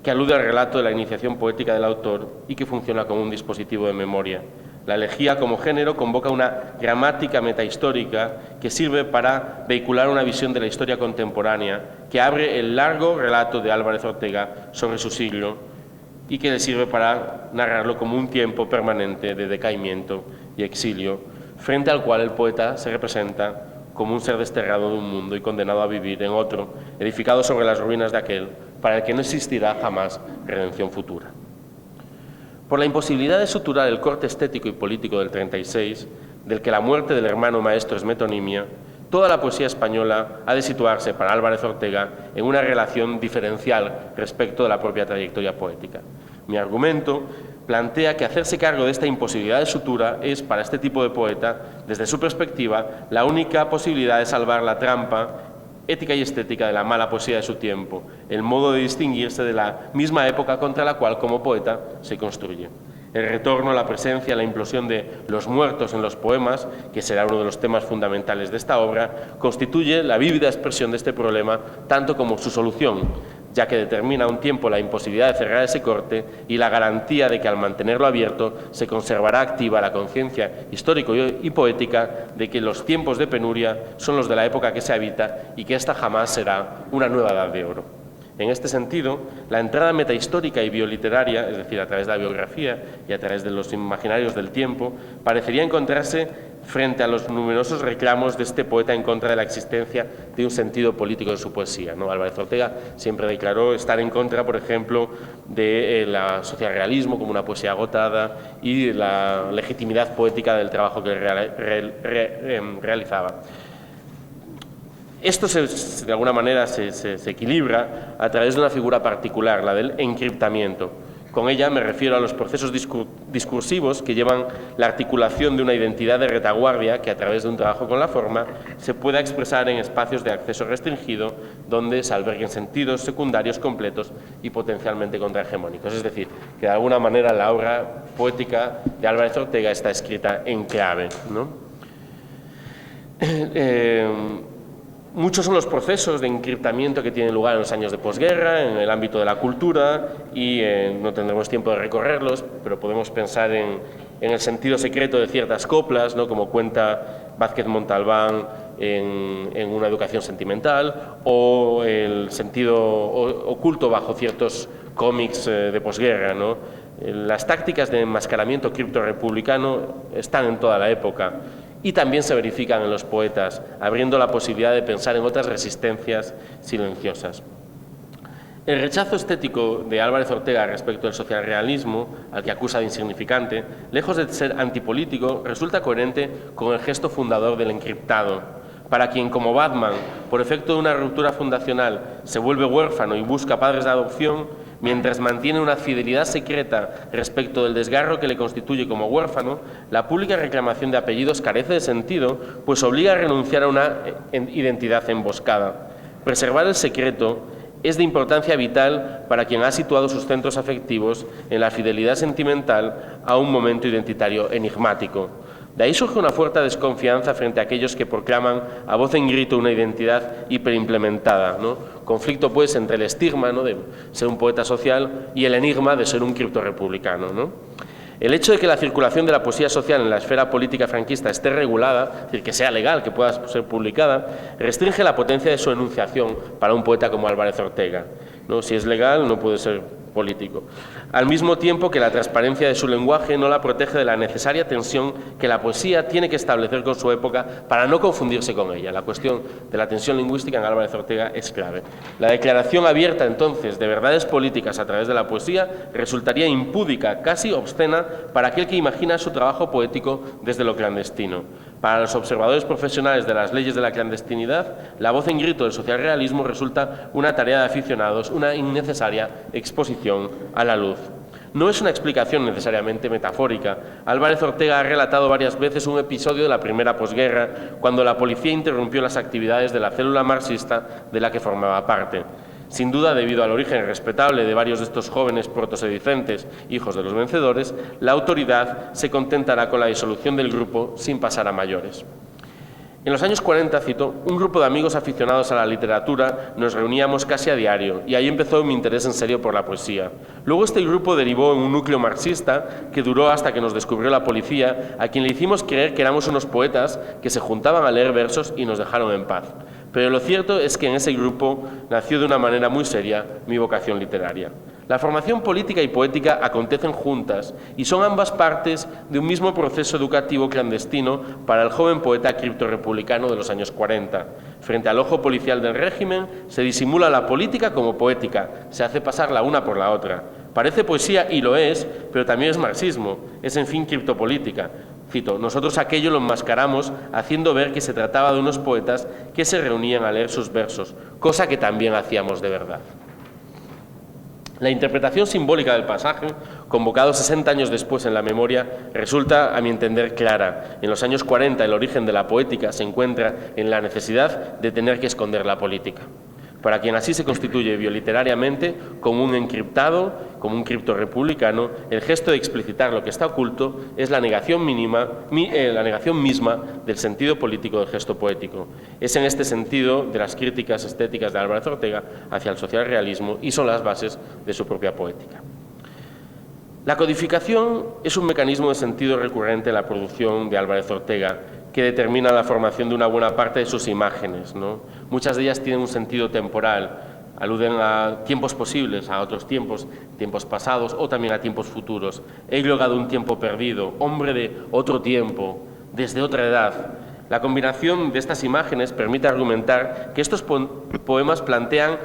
que alude al relato de la iniciación poética del autor y que funciona como un dispositivo de memoria. La elegía como género convoca una gramática metahistórica que sirve para vehicular una visión de la historia contemporánea que abre el largo relato de Álvarez Ortega sobre su siglo y que le sirve para narrarlo como un tiempo permanente de decaimiento y exilio, frente al cual el poeta se representa como un ser desterrado de un mundo y condenado a vivir en otro, edificado sobre las ruinas de aquel, para el que no existirá jamás redención futura. Por la imposibilidad de suturar el corte estético y político del 36, del que la muerte del hermano maestro es metonimia, toda la poesía española ha de situarse para Álvarez Ortega en una relación diferencial respecto de la propia trayectoria poética. Mi argumento plantea que hacerse cargo de esta imposibilidad de sutura es, para este tipo de poeta, desde su perspectiva, la única posibilidad de salvar la trampa ética y estética de la mala poesía de su tiempo, el modo de distinguirse de la misma época contra la cual, como poeta, se construye. El retorno, la presencia, la implosión de los muertos en los poemas, que será uno de los temas fundamentales de esta obra, constituye la vívida expresión de este problema, tanto como su solución, ya que determina a un tiempo la imposibilidad de cerrar ese corte y la garantía de que al mantenerlo abierto se conservará activa la conciencia histórico y poética de que los tiempos de penuria son los de la época que se habita y que esta jamás será una nueva edad de oro. En este sentido, la entrada metahistórica y bioliteraria, es decir, a través de la biografía y a través de los imaginarios del tiempo, parecería encontrarse frente a los numerosos reclamos de este poeta en contra de la existencia de un sentido político en su poesía, ¿no? Álvarez Ortega siempre declaró estar en contra, por ejemplo, de la socialrealismo como una poesía agotada y la legitimidad poética del trabajo que realizaba. Esto de alguna manera se equilibra a través de una figura particular, la del encriptamiento. Con ella me refiero a los procesos discursivos que llevan la articulación de una identidad de retaguardia que, a través de un trabajo con la forma, se pueda expresar en espacios de acceso restringido donde se alberguen sentidos secundarios completos y potencialmente contrahegemónicos. Es decir, que de alguna manera la obra poética de Álvarez Ortega está escrita en clave, ¿no? Muchos son los procesos de encriptamiento que tienen lugar en los años de posguerra, en el ámbito de la cultura, y no tendremos tiempo de recorrerlos, pero podemos pensar en el sentido secreto de ciertas coplas, ¿no?, como cuenta Vázquez Montalbán en Una educación sentimental, o el sentido oculto bajo ciertos cómics de posguerra, ¿no? Las tácticas de enmascaramiento criptorrepublicano están en toda la época, y también se verifican en los poetas, abriendo la posibilidad de pensar en otras resistencias silenciosas. El rechazo estético de Álvarez Ortega respecto del socialrealismo, al que acusa de insignificante, lejos de ser antipolítico, resulta coherente con el gesto fundador del encriptado. Para quien, como Batman, por efecto de una ruptura fundacional, se vuelve huérfano y busca padres de adopción, mientras mantiene una fidelidad secreta respecto del desgarro que le constituye como huérfano, la pública reclamación de apellidos carece de sentido, pues obliga a renunciar a una identidad emboscada. Preservar el secreto es de importancia vital para quien ha situado sus centros afectivos en la fidelidad sentimental a un momento identitario enigmático. De ahí surge una fuerte desconfianza frente a aquellos que proclaman a voz en grito una identidad hiperimplementada, ¿no? Conflicto, pues, entre el estigma, ¿no?, de ser un poeta social y el enigma de ser un criptorrepublicano, ¿no? El hecho de que la circulación de la poesía social en la esfera política franquista esté regulada, es decir, que sea legal, que pueda ser publicada, restringe la potencia de su enunciación para un poeta como Álvarez Ortega, ¿no? Si es legal, no puede ser político. Al mismo tiempo que la transparencia de su lenguaje no la protege de la necesaria tensión que la poesía tiene que establecer con su época para no confundirse con ella. La cuestión de la tensión lingüística en Álvarez Ortega es clave. La declaración abierta, entonces, de verdades políticas a través de la poesía resultaría impúdica, casi obscena, para aquel que imagina su trabajo poético desde lo clandestino. Para los observadores profesionales de las leyes de la clandestinidad, la voz en grito del socialrealismo resulta una tarea de aficionados, una innecesaria exposición a la luz. No es una explicación necesariamente metafórica. Álvarez Ortega ha relatado varias veces un episodio de la primera posguerra, cuando la policía interrumpió las actividades de la célula marxista de la que formaba parte. Sin duda, debido al origen respetable de varios de estos jóvenes protosedicentes, hijos de los vencedores, la autoridad se contentará con la disolución del grupo sin pasar a mayores. En los años 40, cito, un grupo de amigos aficionados a la literatura nos reuníamos casi a diario y ahí empezó mi interés en serio por la poesía. Luego este grupo derivó en un núcleo marxista que duró hasta que nos descubrió la policía, a quien le hicimos creer que éramos unos poetas que se juntaban a leer versos y nos dejaron en paz. Pero lo cierto es que en ese grupo nació de una manera muy seria mi vocación literaria. La formación política y poética acontecen juntas y son ambas partes de un mismo proceso educativo clandestino para el joven poeta criptorrepublicano de los años 40. Frente al ojo policial del régimen, se disimula la política como poética, se hace pasar la una por la otra. Parece poesía y lo es, pero también es marxismo, es en fin criptopolítica. Cito, nosotros aquello lo enmascaramos haciendo ver que se trataba de unos poetas que se reunían a leer sus versos, cosa que también hacíamos de verdad. La interpretación simbólica del pasaje, convocado 60 años después en la memoria, resulta, a mi entender, clara. En los años 40 el origen de la poética se encuentra en la necesidad de tener que esconder la política. Para quien así se constituye bioliterariamente como un encriptado, como un criptorrepublicano, el gesto de explicitar lo que está oculto es la negación misma del sentido político del gesto poético. Es en este sentido de las críticas estéticas de Álvarez Ortega hacia el socialrealismo y son las bases de su propia poética. La codificación es un mecanismo de sentido recurrente en la producción de Álvarez Ortega, que determina la formación de una buena parte de sus imágenes, ¿no? Muchas de ellas tienen un sentido temporal, aluden a tiempos posibles, a otros tiempos, tiempos pasados o también a tiempos futuros. Égloga de un tiempo perdido, hombre de otro tiempo, desde otra edad. La combinación de estas imágenes permite argumentar que estos poemas plantean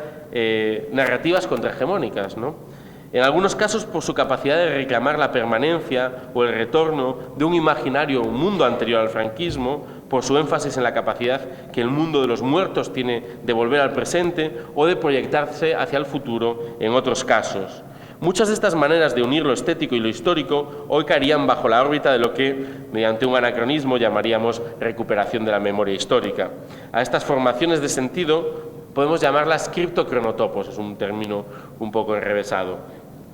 narrativas contrahegemónicas, ¿no? En algunos casos por su capacidad de reclamar la permanencia o el retorno de un imaginario, un mundo anterior al franquismo, por su énfasis en la capacidad que el mundo de los muertos tiene de volver al presente o de proyectarse hacia el futuro en otros casos. Muchas de estas maneras de unir lo estético y lo histórico hoy caerían bajo la órbita de lo que, mediante un anacronismo, llamaríamos recuperación de la memoria histórica. A estas formaciones de sentido podemos llamarlas criptocronotopos, es un término un poco enrevesado.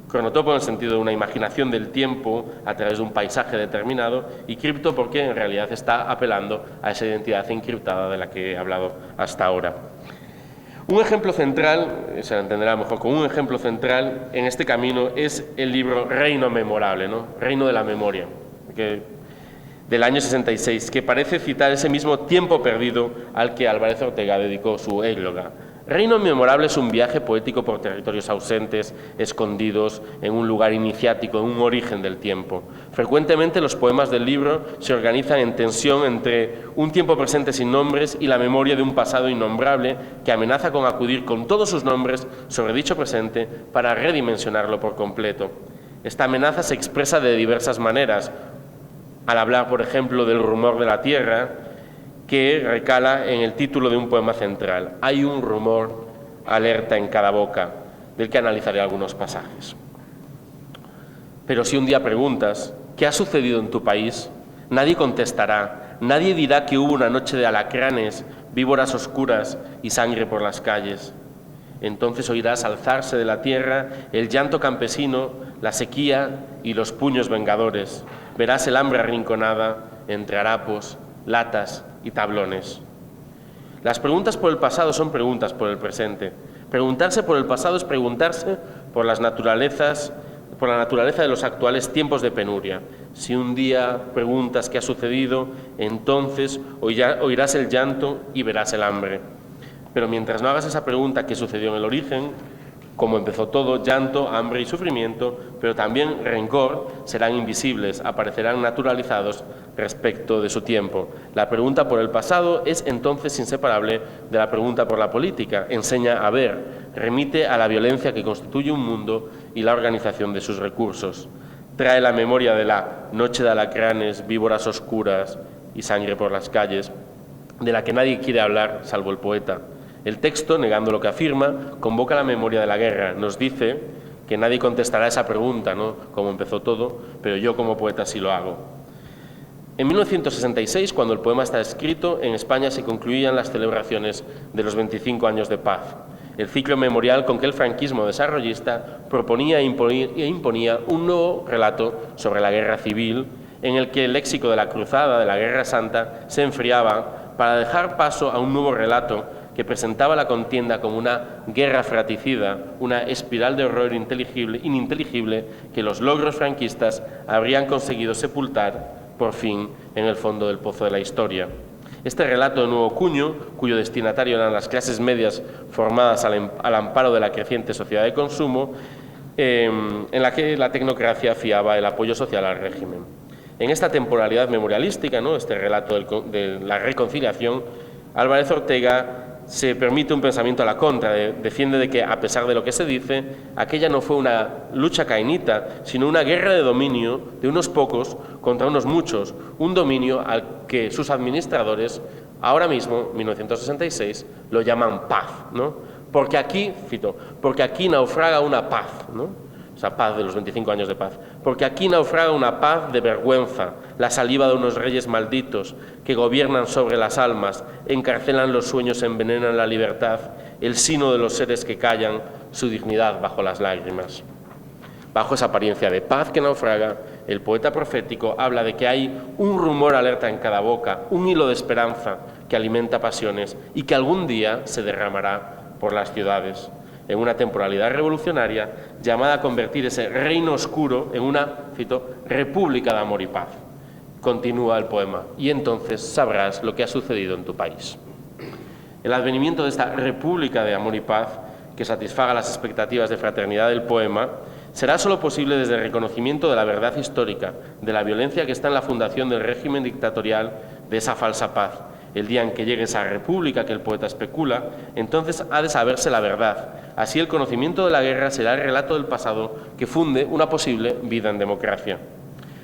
Cronotopo en el sentido de una imaginación del tiempo a través de un paisaje determinado, y cripto porque en realidad está apelando a esa identidad encriptada de la que he hablado hasta ahora. Un ejemplo central, se lo entenderá mejor, con un ejemplo central en este camino es el libro Reino Memorable, ¿no? Reino de la Memoria, del año 66, que parece citar ese mismo tiempo perdido al que Álvarez Ortega dedicó su égloga. Reino Memorable es un viaje poético por territorios ausentes, escondidos, en un lugar iniciático, en un origen del tiempo. Frecuentemente los poemas del libro se organizan en tensión entre un tiempo presente sin nombres y la memoria de un pasado innombrable que amenaza con acudir con todos sus nombres sobre dicho presente para redimensionarlo por completo. Esta amenaza se expresa de diversas maneras, al hablar, por ejemplo, del rumor de la tierra, que recala en el título de un poema central. Hay un rumor alerta en cada boca, del que analizaré algunos pasajes. Pero si un día preguntas, ¿qué ha sucedido en tu país?, nadie contestará, nadie dirá que hubo una noche de alacranes, víboras oscuras y sangre por las calles. Entonces oirás alzarse de la tierra el llanto campesino, la sequía y los puños vengadores. Verás el hambre arrinconada entre harapos, latas y tablones. Las preguntas por el pasado son preguntas por el presente. Preguntarse por el pasado es preguntarse por la naturaleza de los actuales tiempos de penuria. Si un día preguntas qué ha sucedido, entonces oirás el llanto y verás el hambre. Pero mientras no hagas esa pregunta, ¿qué sucedió en el origen?, como empezó todo, llanto, hambre y sufrimiento, pero también rencor, serán invisibles, aparecerán naturalizados respecto de su tiempo. La pregunta por el pasado es entonces inseparable de la pregunta por la política. Enseña a ver, remite a la violencia que constituye un mundo y la organización de sus recursos. Trae la memoria de la noche de alacranes, víboras oscuras y sangre por las calles, de la que nadie quiere hablar salvo el poeta. El texto, negando lo que afirma, convoca la memoria de la guerra. Nos dice que nadie contestará esa pregunta, ¿no?, cómo empezó todo, pero yo como poeta sí lo hago. En 1966, cuando el poema está escrito, en España se concluían las celebraciones de los 25 años de paz, el ciclo memorial con que el franquismo desarrollista proponía e imponía un nuevo relato sobre la guerra civil, en el que el léxico de la cruzada, de la Guerra Santa, se enfriaba para dejar paso a un nuevo relato que presentaba la contienda como una guerra fratricida, una espiral de horror ininteligible que los logros franquistas habrían conseguido sepultar, por fin, en el fondo del pozo de la historia. Este relato de nuevo cuño, cuyo destinatario eran las clases medias formadas al amparo de la creciente sociedad de consumo, en la que la tecnocracia fiaba el apoyo social al régimen. En esta temporalidad memorialística, ¿no?, este relato de la reconciliación, Álvarez Ortega se permite un pensamiento a la contra, defiende de que, a pesar de lo que se dice, aquella no fue una lucha cainita, sino una guerra de dominio de unos pocos contra unos muchos, un dominio al que sus administradores, ahora mismo, 1966, lo llaman paz, ¿no? Porque aquí, cito, porque aquí naufraga una paz, ¿no?, esa paz de los 25 años de paz, porque aquí naufraga una paz de vergüenza, la saliva de unos reyes malditos que gobiernan sobre las almas, encarcelan los sueños, envenenan la libertad, el sino de los seres que callan, su dignidad bajo las lágrimas. Bajo esa apariencia de paz que naufraga, el poeta profético habla de que hay un rumor alerta en cada boca, un hilo de esperanza que alimenta pasiones y que algún día se derramará por las ciudades, en una temporalidad revolucionaria llamada a convertir ese reino oscuro en una, cito, república de amor y paz. Continúa el poema, y entonces sabrás lo que ha sucedido en tu país. El advenimiento de esta república de amor y paz, que satisfaga las expectativas de fraternidad del poema, será solo posible desde el reconocimiento de la verdad histórica, de la violencia que está en la fundación del régimen dictatorial, de esa falsa paz. El día en que llegue esa república que el poeta especula, entonces ha de saberse la verdad. Así el conocimiento de la guerra será el relato del pasado que funde una posible vida en democracia.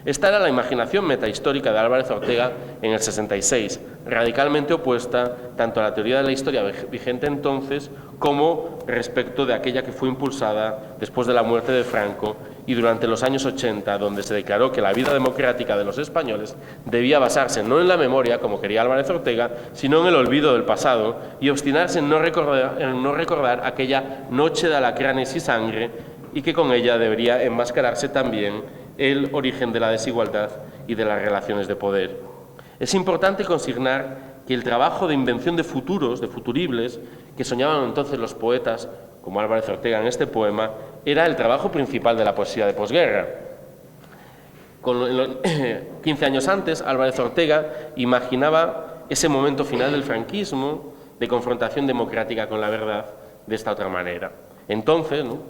Esta era la imaginación metahistórica de Álvarez Ortega en el 66, radicalmente opuesta tanto a la teoría de la historia vigente entonces como respecto de aquella que fue impulsada después de la muerte de Franco y durante los años 80, donde se declaró que la vida democrática de los españoles debía basarse no en la memoria, como quería Álvarez Ortega, sino en el olvido del pasado y obstinarse en no recordar aquella noche de alacranes y sangre, y que con ella debería enmascararse también el origen de la desigualdad y de las relaciones de poder. Es importante consignar que el trabajo de invención de futuros, de futuribles, que soñaban entonces los poetas, como Álvarez Ortega en este poema, era el trabajo principal de la poesía de posguerra. 15 años antes, Álvarez Ortega imaginaba ese momento final del franquismo, de confrontación democrática con la verdad, de esta otra manera. Entonces, ¿no?,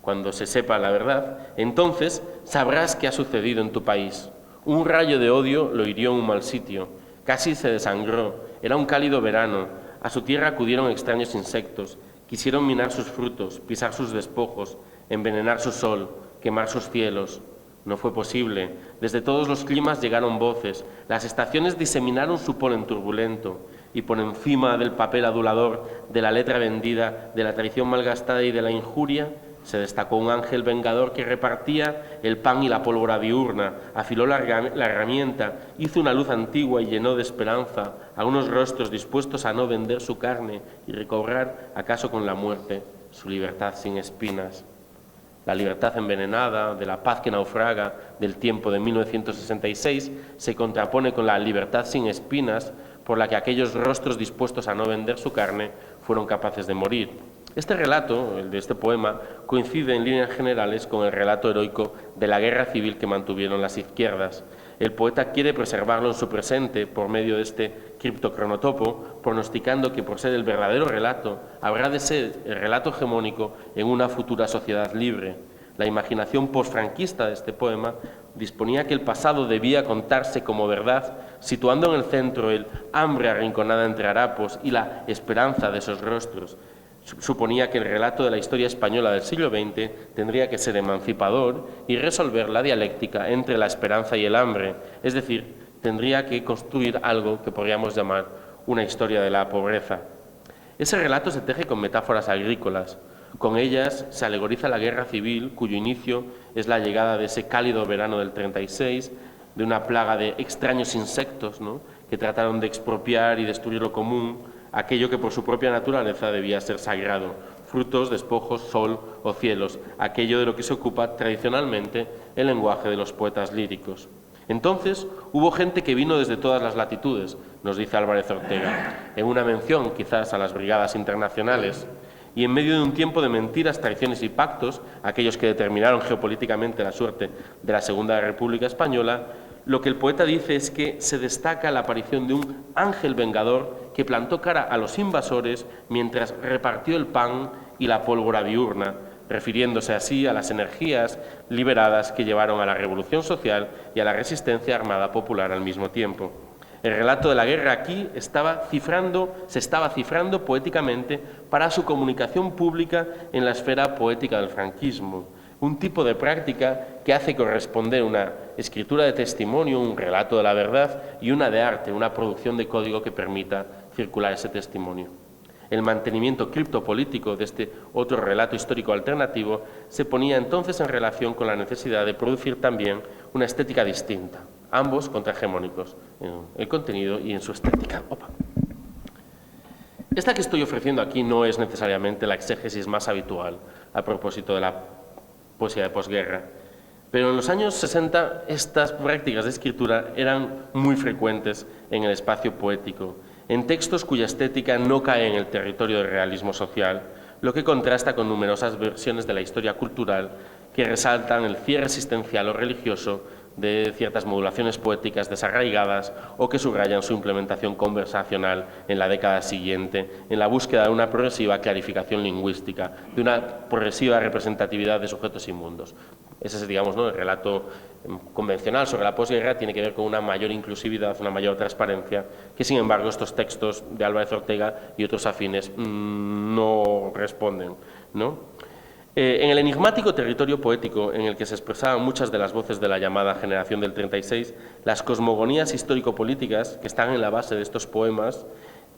cuando se sepa la verdad, entonces sabrás qué ha sucedido en tu país. Un rayo de odio lo hirió en un mal sitio, casi se desangró, era un cálido verano, a su tierra acudieron extraños insectos, quisieron minar sus frutos, pisar sus despojos, envenenar su sol, quemar sus cielos. No fue posible, desde todos los climas llegaron voces, las estaciones diseminaron su polen turbulento, y por encima del papel adulador, de la letra vendida, de la traición malgastada y de la injuria, se destacó un ángel vengador que repartía el pan y la pólvora diurna, afiló la herramienta, hizo una luz antigua y llenó de esperanza a unos rostros dispuestos a no vender su carne y recobrar, acaso con la muerte, su libertad sin espinas. La libertad envenenada, de la paz que naufraga, del tiempo de 1966, se contrapone con la libertad sin espinas por la que aquellos rostros dispuestos a no vender su carne fueron capaces de morir. Este relato, el de este poema, coincide en líneas generales con el relato heroico de la guerra civil que mantuvieron las izquierdas. El poeta quiere preservarlo en su presente por medio de este criptocronotopo, pronosticando que por ser el verdadero relato, habrá de ser el relato hegemónico en una futura sociedad libre. La imaginación posfranquista de este poema disponía que el pasado debía contarse como verdad, situando en el centro el hambre arrinconada entre harapos y la esperanza de esos rostros. Suponía que el relato de la historia española del siglo XX tendría que ser emancipador y resolver la dialéctica entre la esperanza y el hambre, es decir, tendría que construir algo que podríamos llamar una historia de la pobreza. Ese relato se teje con metáforas agrícolas. Con ellas se alegoriza la guerra civil, cuyo inicio es la llegada de ese cálido verano del 36, de una plaga de extraños insectos, ¿no?, que trataron de expropiar y destruir lo común, aquello que por su propia naturaleza debía ser sagrado, frutos, despojos, sol o cielos, aquello de lo que se ocupa tradicionalmente el lenguaje de los poetas líricos. Entonces hubo gente que vino desde todas las latitudes, nos dice Álvarez Ortega, en una mención quizás a las brigadas internacionales, y en medio de un tiempo de mentiras, traiciones y pactos, aquellos que determinaron geopolíticamente la suerte de la Segunda República Española, lo que el poeta dice es que se destaca la aparición de un ángel vengador que plantó cara a los invasores mientras repartió el pan y la pólvora diurna, refiriéndose así a las energías liberadas que llevaron a la revolución social y a la resistencia armada popular al mismo tiempo. El relato de la guerra aquí se estaba cifrando poéticamente para su comunicación pública en la esfera poética del franquismo. Un tipo de práctica que hace corresponder una escritura de testimonio, un relato de la verdad y una de arte, una producción de código que permita circular ese testimonio. El mantenimiento criptopolítico de este otro relato histórico alternativo se ponía entonces en relación con la necesidad de producir también una estética distinta, ambos contrahegemónicos en el contenido y en su estética. Esta que estoy ofreciendo aquí no es necesariamente la exégesis más habitual a propósito de la poesía de posguerra, pero en los años 60 estas prácticas de escritura eran muy frecuentes en el espacio poético, en textos cuya estética no cae en el territorio del realismo social, lo que contrasta con numerosas versiones de la historia cultural que resaltan el cierre existencial o religioso de ciertas modulaciones poéticas desarraigadas o que subrayan su implementación conversacional en la década siguiente, en la búsqueda de una progresiva clarificación lingüística, de una progresiva representatividad de sujetos inmundos. Ese es, digamos, ¿no?, el relato convencional sobre la posguerra tiene que ver con una mayor inclusividad, una mayor transparencia, que sin embargo estos textos de Álvarez Ortega y otros afines no responden, ¿no? En el enigmático territorio poético en el que se expresaban muchas de las voces de la llamada generación del 36, las cosmogonías histórico-políticas que están en la base de estos poemas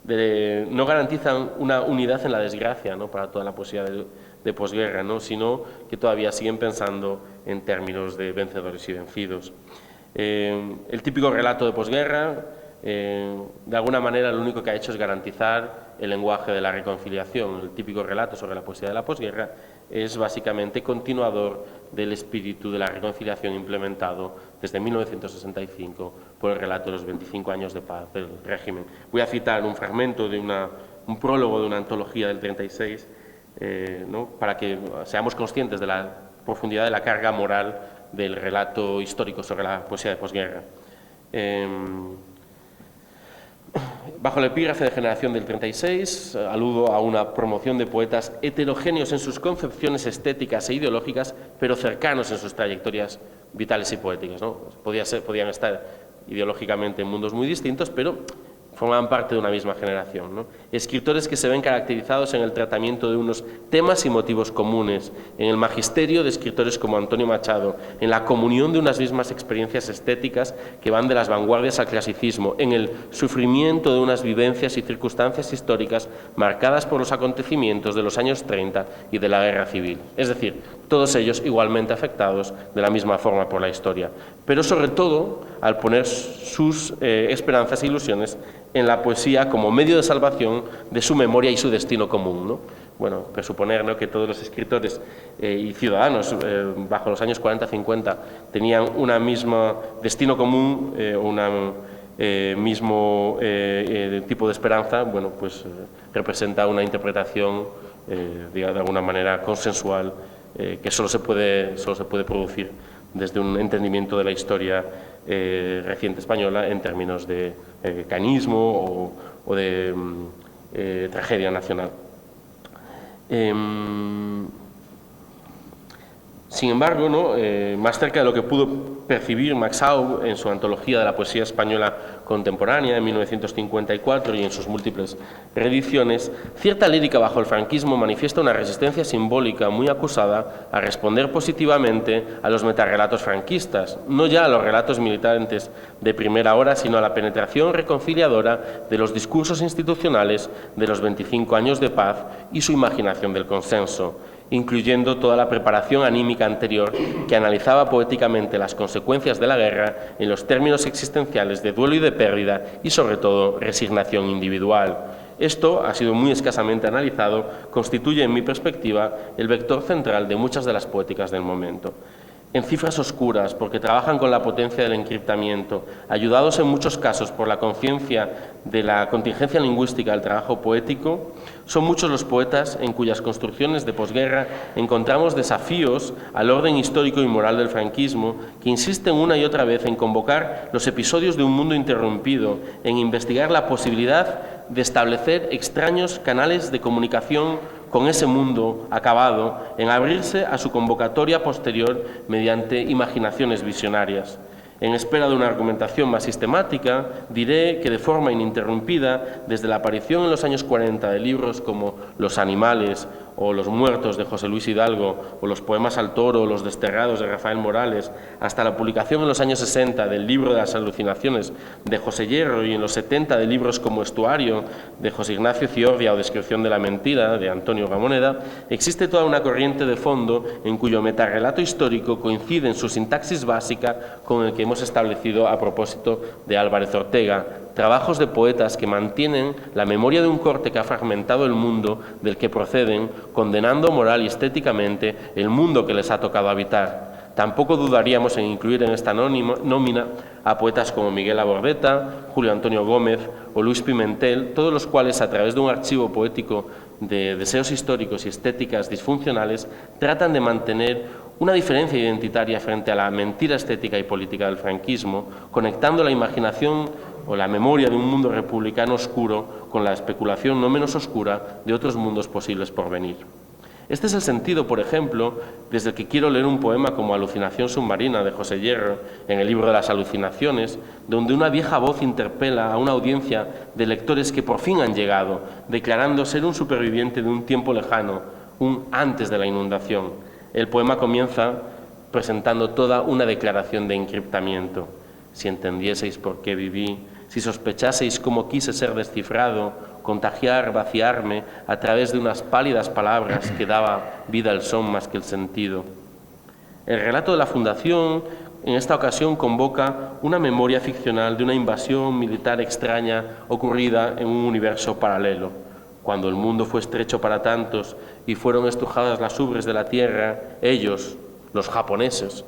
no garantizan una unidad en la desgracia, ¿no?, para toda la poesía de posguerra, ¿no?, sino que todavía siguen pensando en términos de vencedores y vencidos. El típico relato de posguerra, de alguna manera, lo único que ha hecho es garantizar el lenguaje de la reconciliación. El típico relato sobre la poesía de la posguerra es básicamente continuador del espíritu de la reconciliación implementado desde 1965 por el relato de los 25 años de paz del régimen. Voy a citar un fragmento de un prólogo de una antología del 36, ¿no?, para que seamos conscientes de la profundidad de la carga moral del relato histórico sobre la poesía de posguerra. Bajo el epígrafe de generación del 36, aludo a una promoción de poetas heterogéneos en sus concepciones estéticas e ideológicas, pero cercanos en sus trayectorias vitales y poéticas, ¿no? Podían estar ideológicamente en mundos muy distintos, pero formaban parte de una misma generación, ¿no? Escritores que se ven caracterizados en el tratamiento de unos temas y motivos comunes, en el magisterio de escritores como Antonio Machado, en la comunión de unas mismas experiencias estéticas que van de las vanguardias al clasicismo, en el sufrimiento de unas vivencias y circunstancias históricas marcadas por los acontecimientos de los años 30 y de la Guerra Civil. Es decir, todos ellos igualmente afectados de la misma forma por la historia, pero sobre todo al poner sus esperanzas e ilusiones en la poesía como medio de salvación de su memoria y su destino común, ¿no? Bueno, presuponer, ¿no?, que todos los escritores y ciudadanos bajo los años 40-50 tenían una misma destino común, mismo tipo de esperanza, bueno, pues representa una interpretación de alguna manera consensual que solo se puede producir desde un entendimiento de la historia reciente española en términos de canismo o de tragedia nacional. Sin embargo, ¿no?, más cerca de lo que pudo percibir Max Aub en su antología de la poesía española contemporánea en 1954 y en sus múltiples reediciones, cierta lírica bajo el franquismo manifiesta una resistencia simbólica muy acusada a responder positivamente a los metarrelatos franquistas, no ya a los relatos militantes de primera hora, sino a la penetración reconciliadora de los discursos institucionales de los 25 años de paz y su imaginación del consenso, incluyendo toda la preparación anímica anterior que analizaba poéticamente las consecuencias de la guerra en los términos existenciales de duelo y de pérdida y, sobre todo, resignación individual. Esto ha sido muy escasamente analizado, constituye, en mi perspectiva, el vector central de muchas de las poéticas del momento. En cifras oscuras, porque trabajan con la potencia del encriptamiento, ayudados en muchos casos por la conciencia de la contingencia lingüística del trabajo poético, son muchos los poetas en cuyas construcciones de posguerra encontramos desafíos al orden histórico y moral del franquismo que insisten una y otra vez en convocar los episodios de un mundo interrumpido, en investigar la posibilidad de establecer extraños canales de comunicación con ese mundo acabado, en abrirse a su convocatoria posterior mediante imaginaciones visionarias. En espera de una argumentación más sistemática, diré que de forma ininterrumpida, desde la aparición en los años 40 de libros como Los animales o Los muertos de José Luis Hidalgo, o Los poemas al toro o Los desterrados de Rafael Morales, hasta la publicación en los años 60 del libro de las alucinaciones de José Hierro y en los 70 de libros como Estuario de José Ignacio Ciordia o Descripción de la mentira de Antonio Gamoneda, existe toda una corriente de fondo en cuyo metarrelato histórico coincide en su sintaxis básica con el que hemos establecido a propósito de Álvarez Ortega, trabajos de poetas que mantienen la memoria de un corte que ha fragmentado el mundo del que proceden, condenando moral y estéticamente el mundo que les ha tocado habitar. Tampoco dudaríamos en incluir en esta nómina a poetas como Miguel Abordeta, Julio Antonio Gómez o Luis Pimentel, todos los cuales, a través de un archivo poético de deseos históricos y estéticas disfuncionales, tratan de mantener una diferencia identitaria frente a la mentira estética y política del franquismo, conectando la imaginación o la memoria de un mundo republicano oscuro con la especulación no menos oscura de otros mundos posibles por venir. Este es el sentido, por ejemplo, desde el que quiero leer un poema como Alucinación submarina de José Hierro, en el libro de las alucinaciones, donde una vieja voz interpela a una audiencia de lectores que por fin han llegado, declarando ser un superviviente de un tiempo lejano, un antes de la inundación. El poema comienza presentando toda una declaración de encriptamiento. Si entendieseis por qué viví, si sospechaseis cómo quise ser descifrado, contagiar, vaciarme a través de unas pálidas palabras que daba vida al son más que el sentido. El relato de la Fundación en esta ocasión convoca una memoria ficcional de una invasión militar extraña ocurrida en un universo paralelo. Cuando el mundo fue estrecho para tantos y fueron estrujadas las ubres de la tierra, ellos, los japoneses,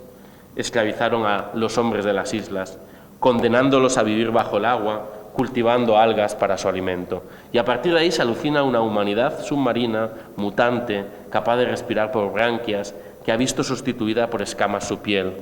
esclavizaron a los hombres de las islas, condenándolos a vivir bajo el agua, cultivando algas para su alimento. Y a partir de ahí se alucina una humanidad submarina, mutante, capaz de respirar por branquias, que ha visto sustituida por escamas su piel.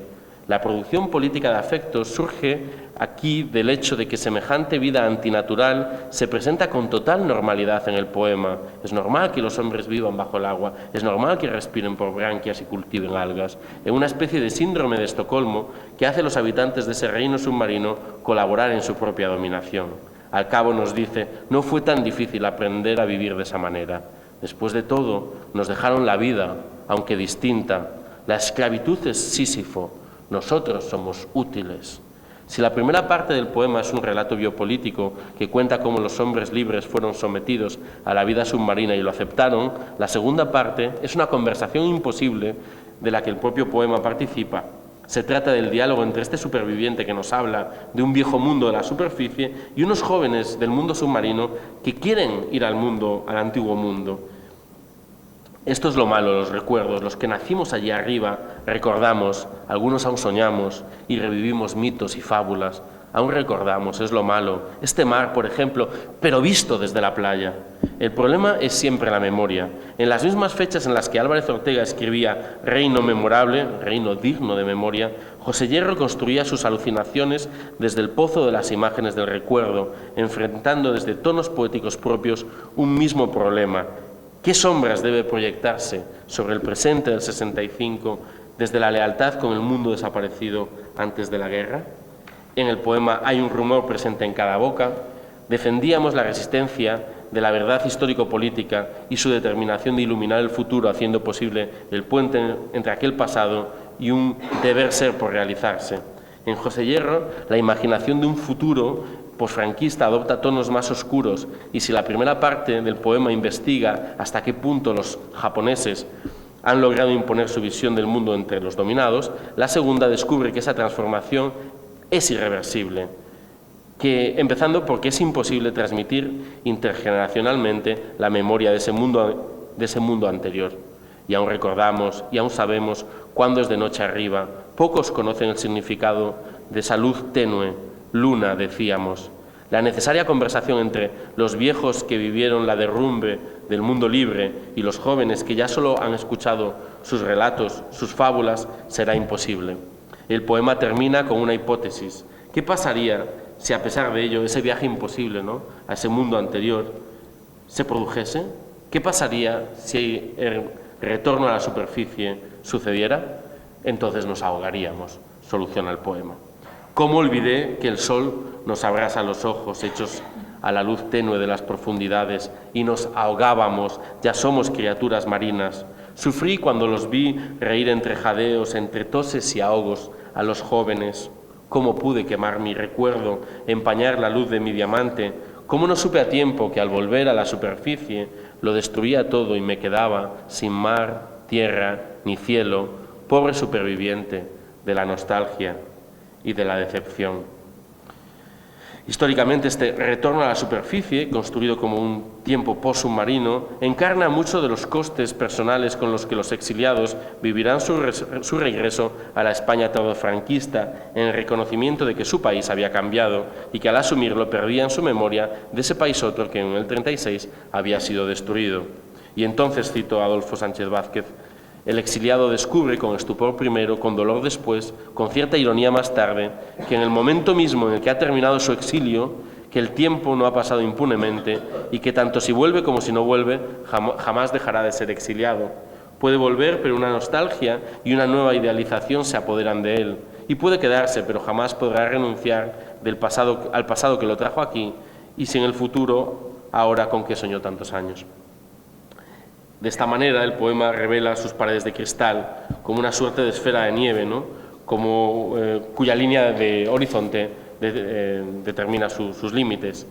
La producción política de afectos surge aquí del hecho de que semejante vida antinatural se presenta con total normalidad en el poema. Es normal que los hombres vivan bajo el agua, es normal que respiren por branquias y cultiven algas, en una especie de síndrome de Estocolmo que hace a los habitantes de ese reino submarino colaborar en su propia dominación. Al cabo nos dice, no fue tan difícil aprender a vivir de esa manera. Después de todo, nos dejaron la vida, aunque distinta. La esclavitud es Sísifo. Nosotros somos útiles. Si la primera parte del poema es un relato biopolítico que cuenta cómo los hombres libres fueron sometidos a la vida submarina y lo aceptaron, la segunda parte es una conversación imposible de la que el propio poema participa. Se trata del diálogo entre este superviviente que nos habla de un viejo mundo de la superficie y unos jóvenes del mundo submarino que quieren ir al antiguo mundo. Esto es lo malo, los recuerdos, los que nacimos allí arriba, recordamos, algunos aún soñamos y revivimos mitos y fábulas, aún recordamos, es lo malo, este mar, por ejemplo, pero visto desde la playa. El problema es siempre la memoria. En las mismas fechas en las que Álvarez Ortega escribía Reino memorable, reino digno de memoria, José Hierro construía sus alucinaciones desde el pozo de las imágenes del recuerdo, enfrentando desde tonos poéticos propios un mismo problema. ¿Qué sombras debe proyectarse sobre el presente del 65 desde la lealtad con el mundo desaparecido antes de la guerra? En el poema hay un rumor presente en cada boca. Defendíamos la resistencia de la verdad histórico-política y su determinación de iluminar el futuro, haciendo posible el puente entre aquel pasado y un deber ser por realizarse. En José Hierro, la imaginación de un futuro posfranquista adopta tonos más oscuros, y si la primera parte del poema investiga hasta qué punto los japoneses han logrado imponer su visión del mundo entre los dominados, la segunda descubre que esa transformación es irreversible, empezando porque es imposible transmitir intergeneracionalmente la memoria de ese mundo anterior. Y aún recordamos y aún sabemos cuándo es de noche arriba. Pocos conocen el significado de esa luz tenue, luna, decíamos. La necesaria conversación entre los viejos que vivieron la derrumbe del mundo libre y los jóvenes que ya solo han escuchado sus relatos, sus fábulas, será imposible. El poema termina con una hipótesis. ¿Qué pasaría si a pesar de ello ese viaje imposible, a ese mundo anterior, se produjese? ¿Qué pasaría si el retorno a la superficie sucediera? Entonces nos ahogaríamos, soluciona el poema. ¿Cómo olvidé que el sol nos abrasa los ojos, hechos a la luz tenue de las profundidades, y nos ahogábamos, ya somos criaturas marinas? Sufrí cuando los vi reír entre jadeos, entre toses y ahogos a los jóvenes. ¿Cómo pude quemar mi recuerdo, empañar la luz de mi diamante? ¿Cómo no supe a tiempo que al volver a la superficie lo destruía todo y me quedaba sin mar, tierra ni cielo, pobre superviviente de la nostalgia y de la decepción? Históricamente, este retorno a la superficie, construido como un tiempo postsubmarino, encarna mucho de los costes personales con los que los exiliados vivirán su regreso a la España tardofranquista, en el reconocimiento de que su país había cambiado y que al asumirlo perdían su memoria de ese país otro que en el 36 había sido destruido. Y entonces, cito a Adolfo Sánchez Vázquez, el exiliado descubre con estupor primero, con dolor después, con cierta ironía más tarde, que en el momento mismo en el que ha terminado su exilio, que el tiempo no ha pasado impunemente y que tanto si vuelve como si no vuelve, jamás dejará de ser exiliado. Puede volver, pero una nostalgia y una nueva idealización se apoderan de él. Y puede quedarse, pero jamás podrá renunciar al pasado que lo trajo aquí y sin el futuro ahora con que soñó tantos años. De esta manera, el poema revela sus paredes de cristal como una suerte de esfera de nieve, ¿no? Cuya línea de horizonte determina sus límites.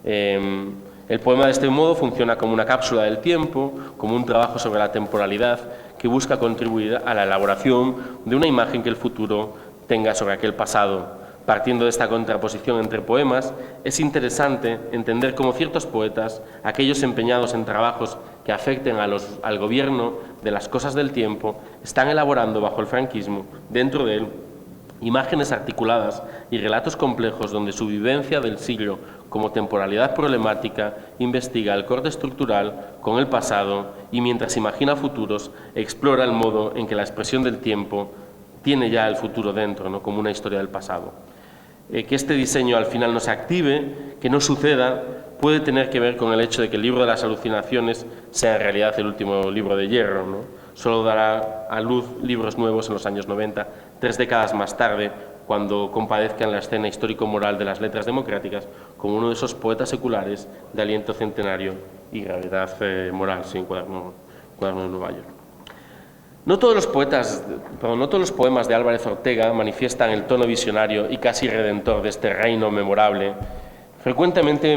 El poema de este modo funciona como una cápsula del tiempo, como un trabajo sobre la temporalidad que busca contribuir a la elaboración de una imagen que el futuro tenga sobre aquel pasado. Partiendo de esta contraposición entre poemas, es interesante entender cómo ciertos poetas, aquellos empeñados en trabajos que afecten al gobierno de las cosas del tiempo, están elaborando bajo el franquismo, dentro de él, imágenes articuladas y relatos complejos donde su vivencia del siglo como temporalidad problemática investiga el corte estructural con el pasado y, mientras imagina futuros, explora el modo en que la expresión del tiempo tiene ya el futuro dentro, ¿no? Como una historia del pasado. Que este diseño al final no se active, que no suceda, puede tener que ver con el hecho de que el libro de las alucinaciones sea en realidad el último libro de Hierro, ¿no? Solo dará a luz libros nuevos en los años 90, 3 décadas más tarde, cuando compadezca en la escena histórico-moral de las letras democráticas como uno de esos poetas seculares de aliento centenario y gravedad moral, sin Cuaderno de Nueva York. No todos los poemas de Álvarez Ortega manifiestan el tono visionario y casi redentor de este reino memorable. Frecuentemente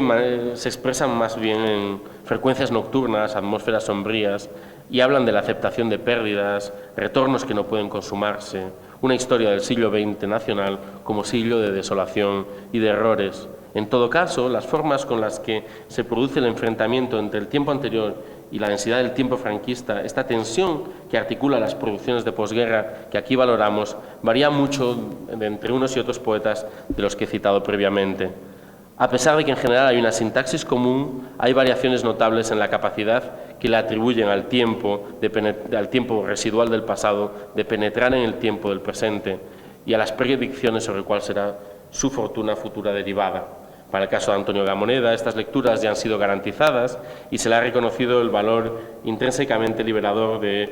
se expresan más bien en frecuencias nocturnas, atmósferas sombrías, y hablan de la aceptación de pérdidas, retornos que no pueden consumarse, una historia del siglo XX nacional como siglo de desolación y de errores. En todo caso, las formas con las que se produce el enfrentamiento entre el tiempo anterior y la densidad del tiempo franquista, esta tensión que articula las producciones de posguerra que aquí valoramos, varía mucho entre unos y otros poetas de los que he citado previamente. A pesar de que en general hay una sintaxis común, hay variaciones notables en la capacidad que le atribuyen al tiempo residual del pasado de penetrar en el tiempo del presente y a las predicciones sobre cuál será su fortuna futura derivada. Para el caso de Antonio Gamoneda, estas lecturas ya han sido garantizadas y se le ha reconocido el valor intrínsecamente liberador de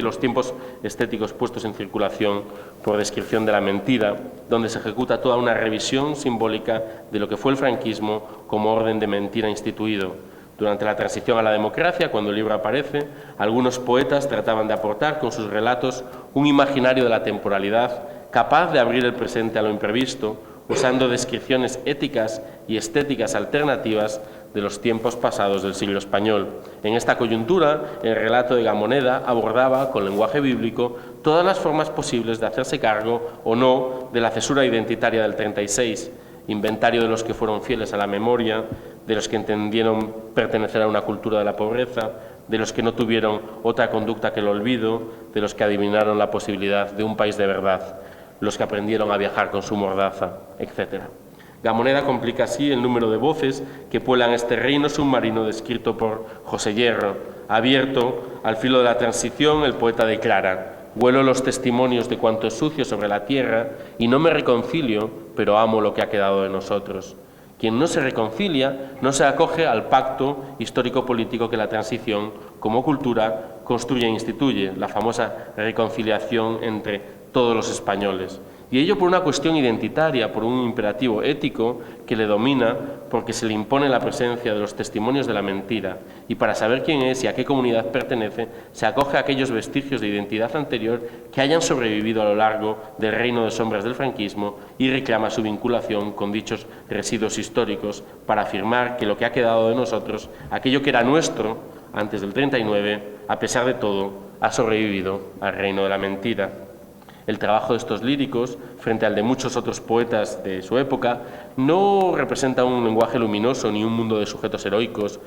los tiempos estéticos puestos en circulación por descripción de la mentira, donde se ejecuta toda una revisión simbólica de lo que fue el franquismo como orden de mentira instituido. Durante la transición a la democracia, cuando el libro aparece, algunos poetas trataban de aportar con sus relatos un imaginario de la temporalidad capaz de abrir el presente a lo imprevisto, usando descripciones éticas y estéticas alternativas de los tiempos pasados del siglo español. En esta coyuntura, el relato de Gamoneda abordaba, con lenguaje bíblico, todas las formas posibles de hacerse cargo o no de la cesura identitaria del 36, inventario de los que fueron fieles a la memoria, de los que entendieron pertenecer a una cultura de la pobreza, de los que no tuvieron otra conducta que el olvido, de los que adivinaron la posibilidad de un país de verdad, los que aprendieron a viajar con su mordaza, etc. Gamoneda complica así el número de voces que pueblan este reino submarino descrito por José Hierro. Abierto al filo de la transición, el poeta declara: «Huelo los testimonios de cuanto es sucio sobre la tierra y no me reconcilio, pero amo lo que ha quedado de nosotros». Quien no se reconcilia no se acoge al pacto histórico-político que la transición, como cultura, construye e instituye, la famosa reconciliación entre todos los españoles. Y ello por una cuestión identitaria, por un imperativo ético que le domina, porque se le impone la presencia de los testimonios de la mentira. Y para saber quién es y a qué comunidad pertenece, se acoge a aquellos vestigios de identidad anterior que hayan sobrevivido a lo largo del reino de sombras del franquismo y reclama su vinculación con dichos residuos históricos para afirmar que lo que ha quedado de nosotros, aquello que era nuestro antes del 39, a pesar de todo, ha sobrevivido al reino de la mentira. El trabajo de estos líricos, frente al de muchos otros poetas de su época, no representa un lenguaje luminoso ni un mundo de sujetos heroicos,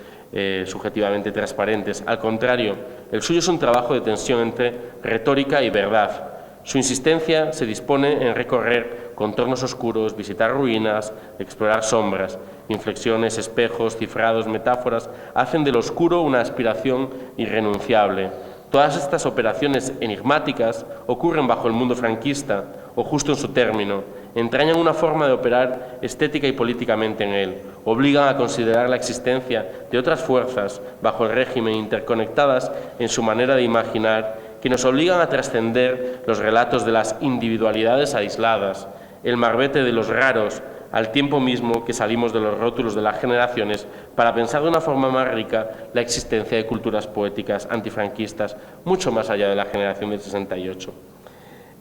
subjetivamente transparentes. Al contrario, el suyo es un trabajo de tensión entre retórica y verdad. Su insistencia se dispone en recorrer contornos oscuros, visitar ruinas, explorar sombras. Inflexiones, espejos, cifrados, metáforas hacen del oscuro una aspiración irrenunciable. Todas estas operaciones enigmáticas ocurren bajo el mundo franquista o justo en su término, entrañan una forma de operar estética y políticamente en él, obligan a considerar la existencia de otras fuerzas bajo el régimen interconectadas en su manera de imaginar, que nos obligan a trascender los relatos de las individualidades aisladas, el marbete de los raros, al tiempo mismo que salimos de los rótulos de las generaciones para pensar de una forma más rica la existencia de culturas poéticas antifranquistas mucho más allá de la generación del 68.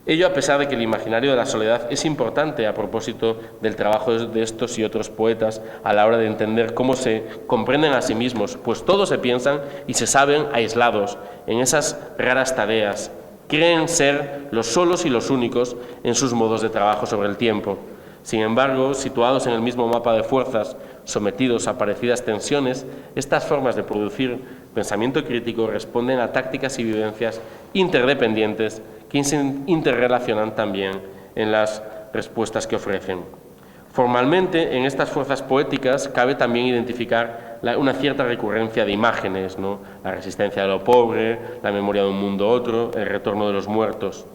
Ello a pesar de que el imaginario de la soledad es importante a propósito del trabajo de estos y otros poetas a la hora de entender cómo se comprenden a sí mismos, pues todos se piensan y se saben aislados en esas raras tareas. Creen ser los solos y los únicos en sus modos de trabajo sobre el tiempo. Sin embargo, situados en el mismo mapa de fuerzas, sometidos a parecidas tensiones, estas formas de producir pensamiento crítico responden a tácticas y vivencias interdependientes que se interrelacionan también en las respuestas que ofrecen. Formalmente, en estas fuerzas poéticas cabe también identificar una cierta recurrencia de imágenes, ¿no? La resistencia de lo pobre, la memoria de un mundo otro, el retorno de los muertos.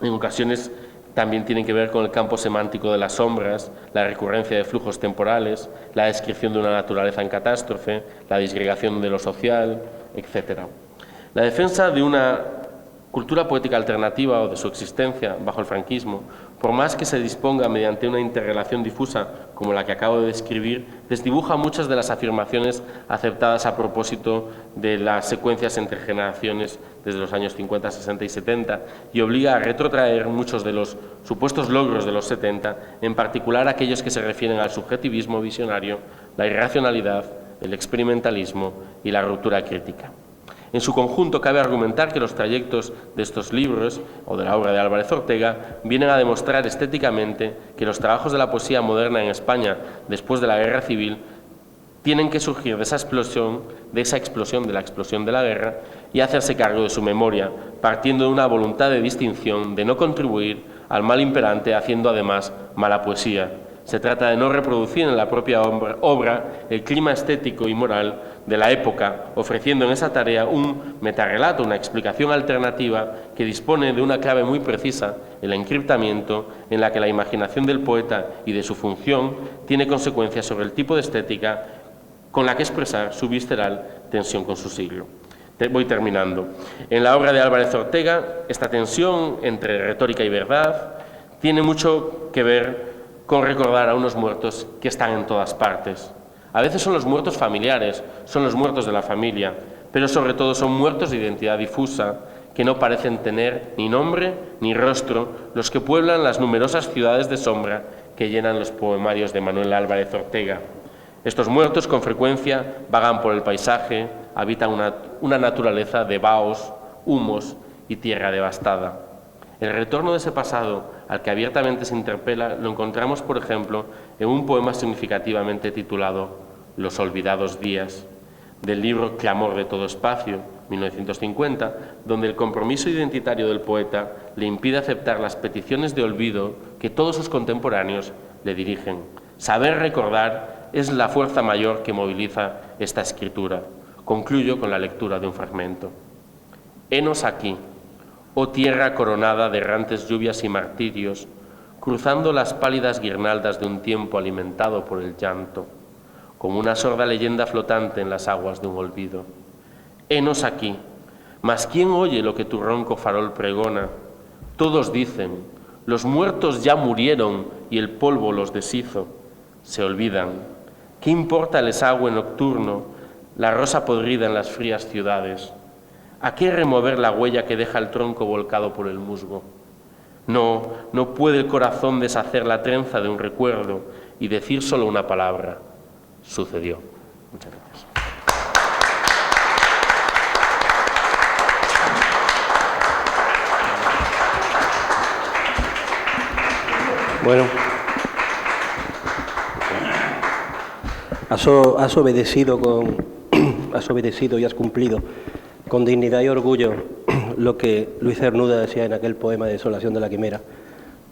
En ocasiones también tienen que ver con el campo semántico de las sombras, la recurrencia de flujos temporales, la descripción de una naturaleza en catástrofe, la disgregación de lo social, etc. La defensa de una cultura poética alternativa o de su existencia bajo el franquismo, por más que se disponga mediante una interrelación difusa como la que acabo de describir, desdibuja muchas de las afirmaciones aceptadas a propósito de las secuencias entre generaciones desde los años 50, 60 y 70 y obliga a retrotraer muchos de los supuestos logros de los 70, en particular aquellos que se refieren al subjetivismo visionario, la irracionalidad, el experimentalismo y la ruptura crítica. En su conjunto, cabe argumentar que los trayectos de estos libros, o de la obra de Álvarez Ortega, vienen a demostrar estéticamente que los trabajos de la poesía moderna en España, después de la Guerra Civil, tienen que surgir de esa explosión de la guerra y hacerse cargo de su memoria, partiendo de una voluntad de distinción, de no contribuir al mal imperante, haciendo además mala poesía. Se trata de no reproducir en la propia obra el clima estético y moral de la época, ofreciendo en esa tarea un metarrelato, una explicación alternativa que dispone de una clave muy precisa, el encriptamiento, en la que la imaginación del poeta y de su función tiene consecuencias sobre el tipo de estética con la que expresar su visceral tensión con su siglo. Voy terminando. En la obra de Álvarez Ortega, esta tensión entre retórica y verdad tiene mucho que ver con recordar a unos muertos que están en todas partes. A veces son los muertos familiares, son los muertos de la familia, pero sobre todo son muertos de identidad difusa, que no parecen tener ni nombre ni rostro, los que pueblan las numerosas ciudades de sombra que llenan los poemarios de Manuel Álvarez Ortega. Estos muertos con frecuencia vagan por el paisaje, habitan una naturaleza de vaos, humos y tierra devastada. El retorno de ese pasado al que abiertamente se interpela lo encontramos, por ejemplo, en un poema significativamente titulado Los olvidados días, del libro Clamor de todo espacio, 1950, donde el compromiso identitario del poeta le impide aceptar las peticiones de olvido que todos sus contemporáneos le dirigen. Saber recordar es la fuerza mayor que moviliza esta escritura. Concluyo con la lectura de un fragmento. Henos aquí, oh tierra coronada de errantes lluvias y martirios, cruzando las pálidas guirnaldas de un tiempo alimentado por el llanto, como una sorda leyenda flotante en las aguas de un olvido. Henos aquí, mas ¿quién oye lo que tu ronco farol pregona? Todos dicen, los muertos ya murieron y el polvo los deshizo. Se olvidan. ¿Qué importa el desagüe nocturno, la rosa podrida en las frías ciudades? ¿A qué remover la huella que deja el tronco volcado por el musgo? No puede el corazón deshacer la trenza de un recuerdo y decir solo una palabra. Sucedió. Muchas gracias. Bueno, has obedecido y has cumplido con dignidad y orgullo lo que Luis Cernuda decía en aquel poema de Desolación de la Quimera.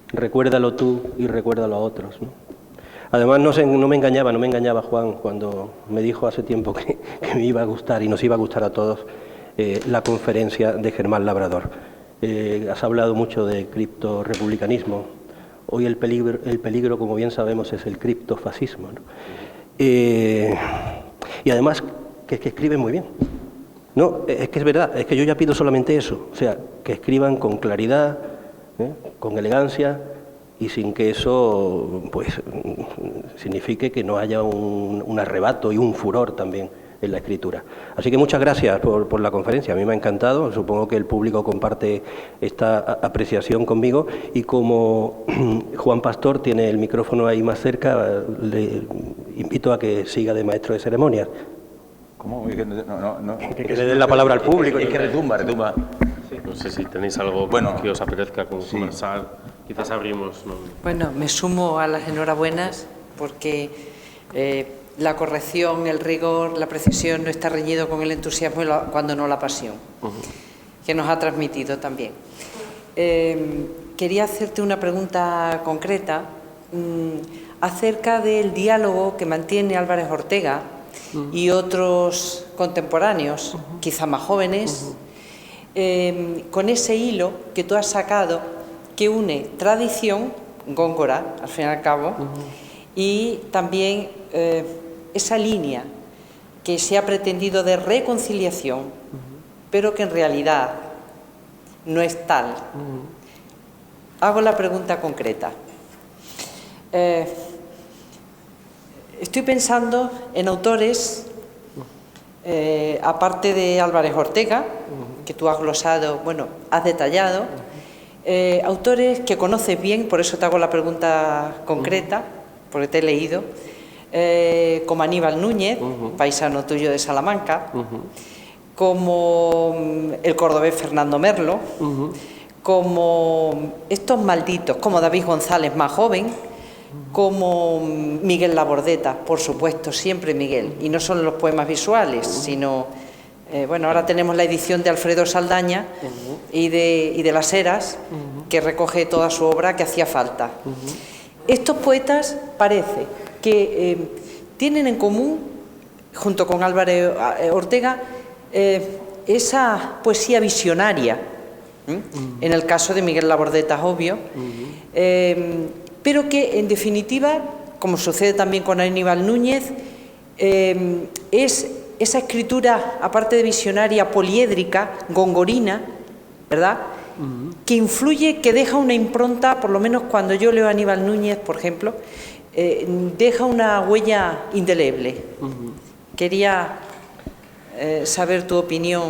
Recuérdalo tú y recuérdalo a otros, ¿no? Además, no me engañaba Juan cuando me dijo hace tiempo que me iba a gustar y nos iba a gustar a todos la conferencia de Germán Labrador. Has hablado mucho de criptorrepublicanismo. Hoy el peligro, como bien sabemos, es el criptofascismo, ¿no? Y además que escriben muy bien. No, es que es verdad, es que yo ya pido solamente eso, o sea, que escriban con claridad, con elegancia y sin que eso pues signifique que no haya un arrebato y un furor también en la escritura. Así que muchas gracias por la conferencia, a mí me ha encantado, supongo que el público comparte esta apreciación conmigo, y como Juan Pastor tiene el micrófono ahí más cerca, le invito a que siga de maestro de ceremonias. ¿Cómo? Que le den la palabra al público. Es que retumba. Sí, no sé si tenéis algo que os apetezca conversar, quizás abrimos. ¿No? Bueno, me sumo a las enhorabuenas porque la corrección, el rigor, la precisión no está reñido con el entusiasmo cuando no la pasión, que nos ha transmitido también. Quería hacerte una pregunta concreta acerca del diálogo que mantiene Álvarez Ortega y otros contemporáneos, quizá más jóvenes, con ese hilo que tú has sacado que une tradición, Góngora, al fin y al cabo, y también esa línea que se ha pretendido de reconciliación, pero que en realidad no es tal. Hago la pregunta concreta. Estoy pensando en autores, aparte de Álvarez Ortega, que tú has glosado, bueno, has detallado, autores que conoces bien, por eso te hago la pregunta concreta, porque te he leído, como Aníbal Núñez, paisano tuyo de Salamanca, como el cordobés Fernando Merlo, como estos malditos, como David González más joven, como Miguel Labordeta, por supuesto, siempre Miguel, y no solo los poemas visuales, sino, bueno, ahora tenemos la edición de Alfredo Saldaña y de Las Heras, que recoge toda su obra que hacía falta. Estos poetas parece que tienen en común, junto con Álvarez Ortega, esa poesía visionaria, en el caso de Miguel Labordeta es obvio, pero que en definitiva, como sucede también con Aníbal Núñez, es esa escritura, aparte de visionaria, poliédrica, gongorina, ¿verdad?, que influye, que deja una impronta, por lo menos cuando yo leo a Aníbal Núñez, por ejemplo, deja una huella indeleble. Quería saber tu opinión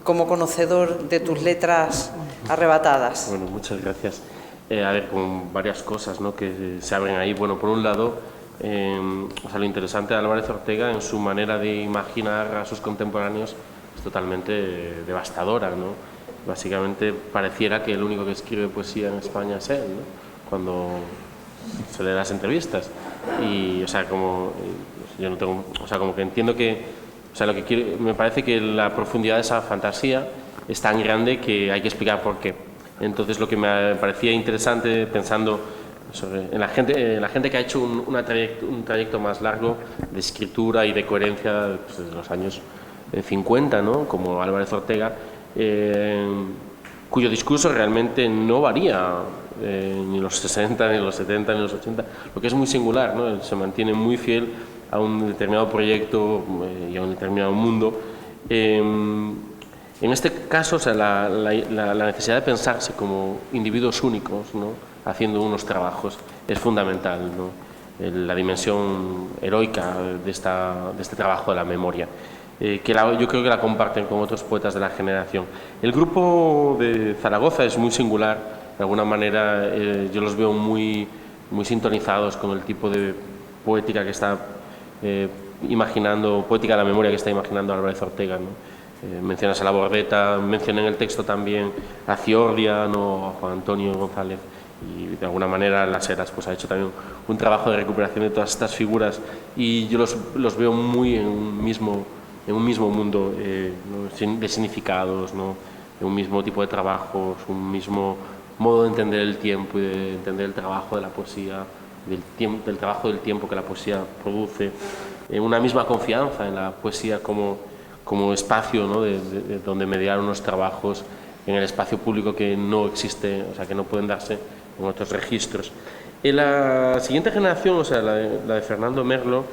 como conocedor de tus letras arrebatadas. Bueno, muchas gracias. A ver, con varias cosas, ¿no?, que se abren ahí. Bueno, por un lado, o sea, lo interesante de Álvarez Ortega en su manera de imaginar a sus contemporáneos es totalmente devastadora, ¿no? Básicamente pareciera que el único que escribe poesía en España es él, ¿no?, cuando se lee las entrevistas. Y, o sea, como yo no tengo, o sea, como que entiendo que, o sea, lo que quiero, me parece que la profundidad de esa fantasía es tan grande que hay que explicar por qué. Entonces, lo que me parecía interesante, pensando en la gente que ha hecho un trayecto más largo de escritura y de coherencia, pues, desde los años 50, ¿no?, como Álvarez Ortega, cuyo discurso realmente no varía ni en los 60, ni en los 70, ni en los 80, lo que es muy singular, ¿no? Él se mantiene muy fiel a un determinado proyecto y a un determinado mundo. En este caso, o sea, la necesidad de pensarse como individuos únicos, ¿no?, haciendo unos trabajos, es fundamental, ¿no?, la dimensión heroica de este trabajo de la memoria, que yo creo que la comparten con otros poetas de la generación. El grupo de Zaragoza es muy singular, de alguna manera yo los veo muy sintonizados con el tipo de poética que está imaginando, poética de la memoria que está imaginando Álvarez Ortega, ¿no? Mencionas a Labordeta, mencioné en el texto también a Ciordia, ¿no?, a Juan Antonio González, y de alguna manera Las Heras pues ha hecho también un trabajo de recuperación de todas estas figuras, y yo los veo muy en un mismo mundo, ¿no?, de significados, ¿no?, de un mismo tipo de trabajos, un mismo modo de entender el tiempo y de entender el trabajo de la poesía, del trabajo del tiempo que la poesía produce, una misma confianza en la poesía como espacio, ¿no?, de donde mediar unos trabajos en el espacio público que no existe, o sea, que no pueden darse en otros registros. En la siguiente generación, o sea, la de Fernando Merlo,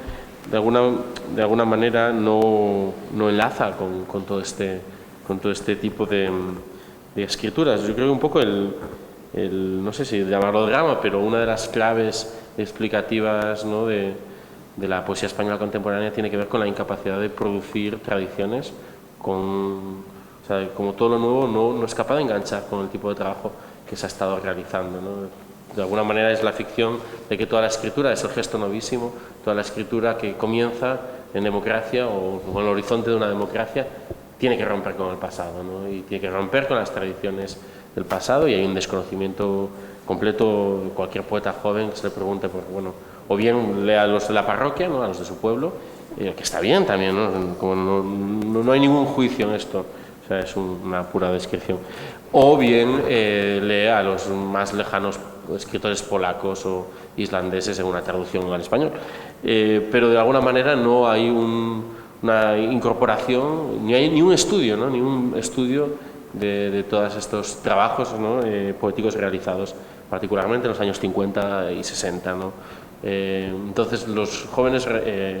de alguna manera no enlaza con todo este tipo de escrituras. Yo creo que un poco no sé si llamarlo drama, pero una de las claves explicativas, ¿no?, de la poesía española contemporánea tiene que ver con la incapacidad de producir tradiciones o sea, como todo lo nuevo no es capaz de enganchar con el tipo de trabajo que se ha estado realizando, ¿no? De alguna manera es la ficción de que toda la escritura es el gesto novísimo, toda la escritura que comienza en democracia o en el horizonte de una democracia tiene que romper con el pasado, ¿no? Y tiene que romper con las tradiciones del pasado, y hay un desconocimiento completo. Cualquier poeta joven que se le pregunte, pues, bueno, o bien lea a los de la parroquia, ¿no?, a los de su pueblo, que está bien también, ¿no? Como no hay ningún juicio en esto, o sea, es una pura descripción, o bien lea a los más lejanos escritores polacos o islandeses en una traducción al español, pero de alguna manera no hay una incorporación, ni hay ni un estudio, ¿no?, ni un estudio de todos estos trabajos, ¿no?, poéticos realizados, particularmente en los años 50 y 60, ¿no? Entonces los jóvenes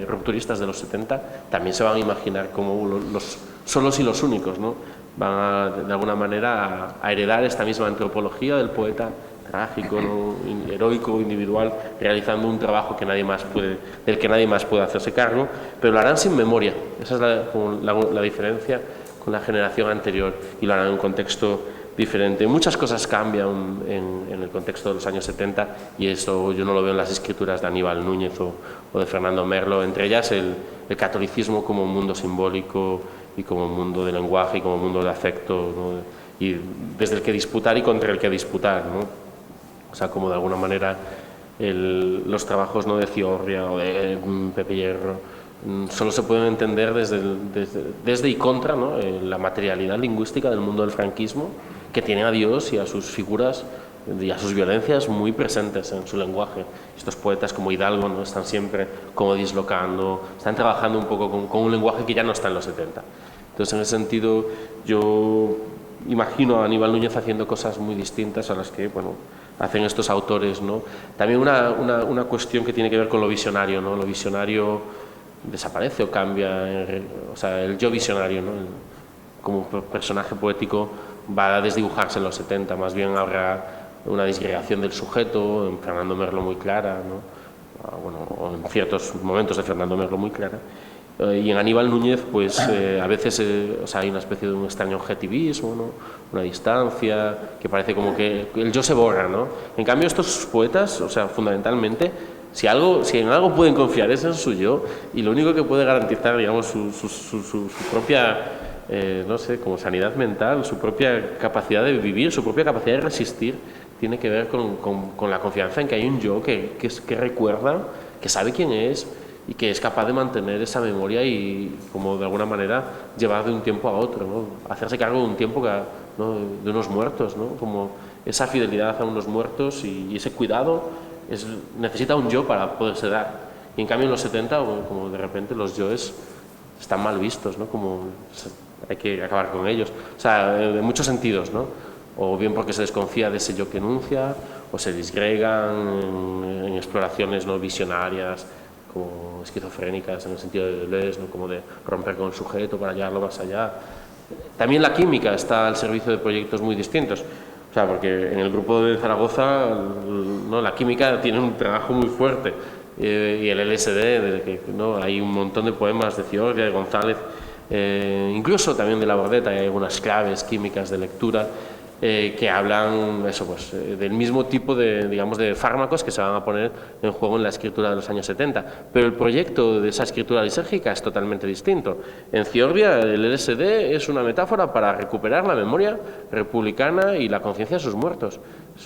rupturistas de los 70 también se van a imaginar como los solos y los únicos, ¿no? Van de alguna manera a heredar esta misma antropología del poeta trágico, ¿no?, heroico, individual, realizando un trabajo que del que nadie más puede hacerse cargo, pero lo harán sin memoria. Esa es la diferencia con la generación anterior, y lo harán en un contexto diferente. Muchas cosas cambian en el contexto de los años 70, y eso yo no lo veo en las escrituras de Aníbal Núñez o de Fernando Merlo, entre ellas el catolicismo como un mundo simbólico y como un mundo de lenguaje y como un mundo de afecto, ¿no?, y desde el que disputar y contra el que disputar, ¿no? O sea, como de alguna manera los trabajos, ¿no?, de Ciordia o de Pepe Hierro solo se pueden entender desde y contra, ¿no?, la materialidad lingüística del mundo del franquismo, que tiene a Dios y a sus figuras y a sus violencias muy presentes en su lenguaje. Estos poetas como Hidalgo, ¿no?, están siempre como dislocando, están trabajando un poco con un lenguaje que ya no está en los 70. Entonces, en ese sentido, yo imagino a Aníbal Núñez haciendo cosas muy distintas a las que, bueno, hacen estos autores, ¿no? También una cuestión que tiene que ver con lo visionario, ¿no? Lo visionario desaparece o cambia, o sea, el yo visionario, ¿no?, como personaje poético va a desdibujarse en los 70, más bien habrá una disgregación del sujeto, en Fernando Merlo muy clara, ¿no?, bueno, o en ciertos momentos de Fernando Merlo muy clara, y en Aníbal Núñez, pues a veces o sea, hay una especie de un extraño objetivismo, ¿no?, una distancia, que parece como que el yo se borra, ¿no? En cambio, estos poetas, o sea, fundamentalmente, si en algo pueden confiar es en su yo, y lo único que puede garantizar, digamos, su propia, no sé, como sanidad mental, su propia capacidad de vivir, su propia capacidad de resistir, tiene que ver con la confianza en que hay un yo que recuerda, que sabe quién es y que es capaz de mantener esa memoria y, como de alguna manera, llevar de un tiempo a otro, ¿no?, hacerse cargo de un tiempo ¿no?, de unos muertos, ¿no?, como esa fidelidad a unos muertos y ese cuidado necesita un yo para poderse dar. Y en cambio en los 70, como de repente los yoes están mal vistos, ¿no?, como hay que acabar con ellos. O sea, en muchos sentidos, ¿no? O bien porque se desconfía de ese yo que enuncia, o se disgregan en exploraciones no visionarias, como esquizofrénicas en el sentido de Deleuze, ¿no?, como de romper con el sujeto para llevarlo más allá. También la química está al servicio de proyectos muy distintos. O sea, porque en el grupo de Zaragoza, ¿no?, la química tiene un trabajo muy fuerte, y el LSD, ¿no?, hay un montón de poemas de Ciordia, de González, incluso también de Labordeta, hay algunas claves químicas de lectura que hablan eso, pues, del mismo tipo de, digamos, de fármacos que se van a poner en juego en la escritura de los años 70. Pero el proyecto de esa escritura lisérgica es totalmente distinto. En Ciordia, el LSD es una metáfora para recuperar la memoria republicana y la conciencia de sus muertos. Es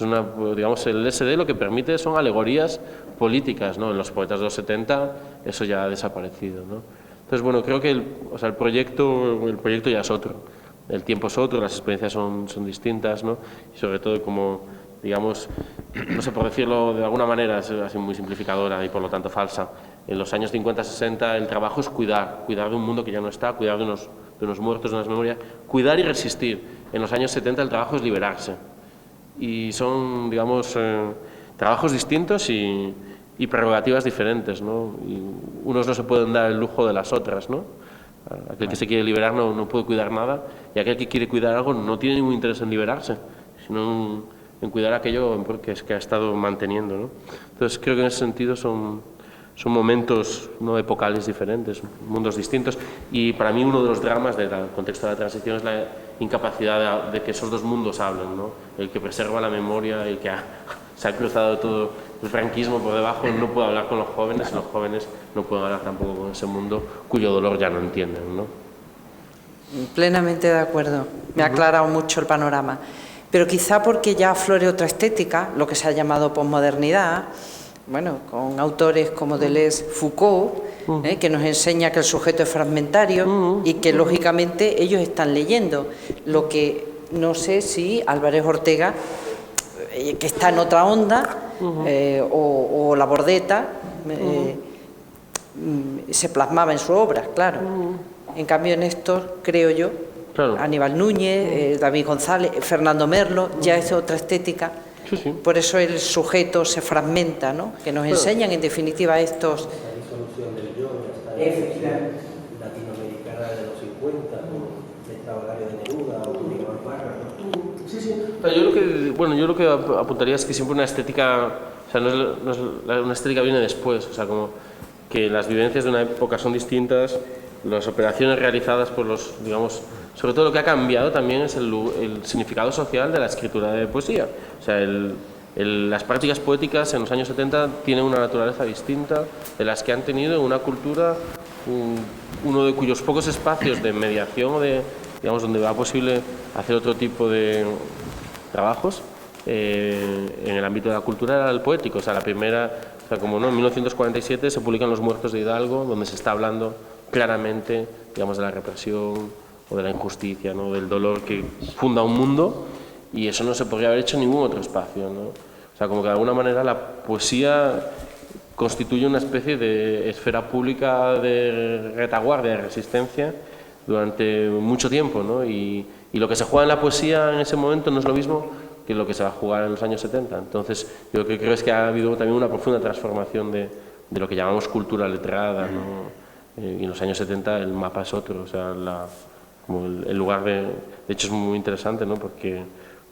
digamos, el LSD lo que permite son alegorías políticas, ¿no? En los poetas de los 70 eso ya ha desaparecido, ¿no? Entonces, bueno, creo que el proyecto ya es otro. El tiempo es otro, las experiencias son distintas, ¿no? Y sobre todo, como, digamos, no sé, por decirlo de alguna manera, es así muy simplificadora y por lo tanto falsa. En los años 50-60 el trabajo es cuidar de un mundo que ya no está, cuidar de unos muertos, de unas memorias, cuidar y resistir. En los años 70 el trabajo es liberarse. Y son, digamos, trabajos distintos y prerrogativas diferentes, ¿no? Y unos no se pueden dar el lujo de las otras, ¿no? Aquel que se quiere liberar no puede cuidar nada, y aquel que quiere cuidar algo no tiene ningún interés en liberarse, sino en cuidar aquello que ha estado manteniendo, ¿no? Entonces creo que en ese sentido son momentos no epocales diferentes, mundos distintos, y para mí uno de los dramas del contexto de la transición es la incapacidad de que esos dos mundos hablen, ¿no? El que preserva la memoria, el que se ha cruzado todo el franquismo por debajo, no puede hablar con los jóvenes, y los jóvenes no pueden hablar tampoco con ese mundo cuyo dolor ya no entienden, ¿no? Plenamente de acuerdo, me ha aclarado mucho el panorama, pero quizá porque ya aflore otra estética, lo que se ha llamado posmodernidad, bueno, con autores como Deleuze, Foucault, que nos enseña que el sujeto es fragmentario y que lógicamente ellos están leyendo. Lo que no sé si Álvarez Ortega, que está en otra onda, o La Bordeta, se plasmaba en su obra, claro. En cambio, Néstor, creo yo, claro. Aníbal Núñez, David González, Fernando Merlo, ya es otra estética. Sí, sí. Por eso el sujeto se fragmenta, ¿no? Que nos enseñan, en definitiva, estos... La disolución del yo, esta latinoamericana de los 50, el extravagario de Neruda o Miguel Barra. Sí, sí. Pero yo lo que apuntaría es que siempre una estética, o sea, una estética viene después, o sea, como que las vivencias de una época son distintas, las operaciones realizadas por los, digamos, sobre todo lo que ha cambiado también es el significado social de la escritura de poesía. O sea, las prácticas poéticas en los años 70 tienen una naturaleza distinta de las que han tenido en una cultura, uno de cuyos pocos espacios de mediación o de, digamos, donde va posible hacer otro tipo de trabajos en el ámbito de la cultura era el poético. O sea, la primera, o sea, como no, en 1947 se publican Los muertos de Hidalgo, donde se está hablando claramente, digamos, de la represión o de la injusticia, ¿no? Del dolor que funda un mundo, y eso no se podría haber hecho en ningún otro espacio, ¿no? O sea, como que de alguna manera la poesía constituye una especie de esfera pública de retaguardia, de resistencia durante mucho tiempo, ¿no? Y lo que se juega en la poesía en ese momento no es lo mismo que lo que se va a jugar en los años 70. Entonces, yo lo que creo es que ha habido también una profunda transformación de lo que llamamos cultura letrada, ¿no? Y en los años 70 el mapa es otro, o sea, como el lugar de hecho es muy interesante, ¿no? Porque,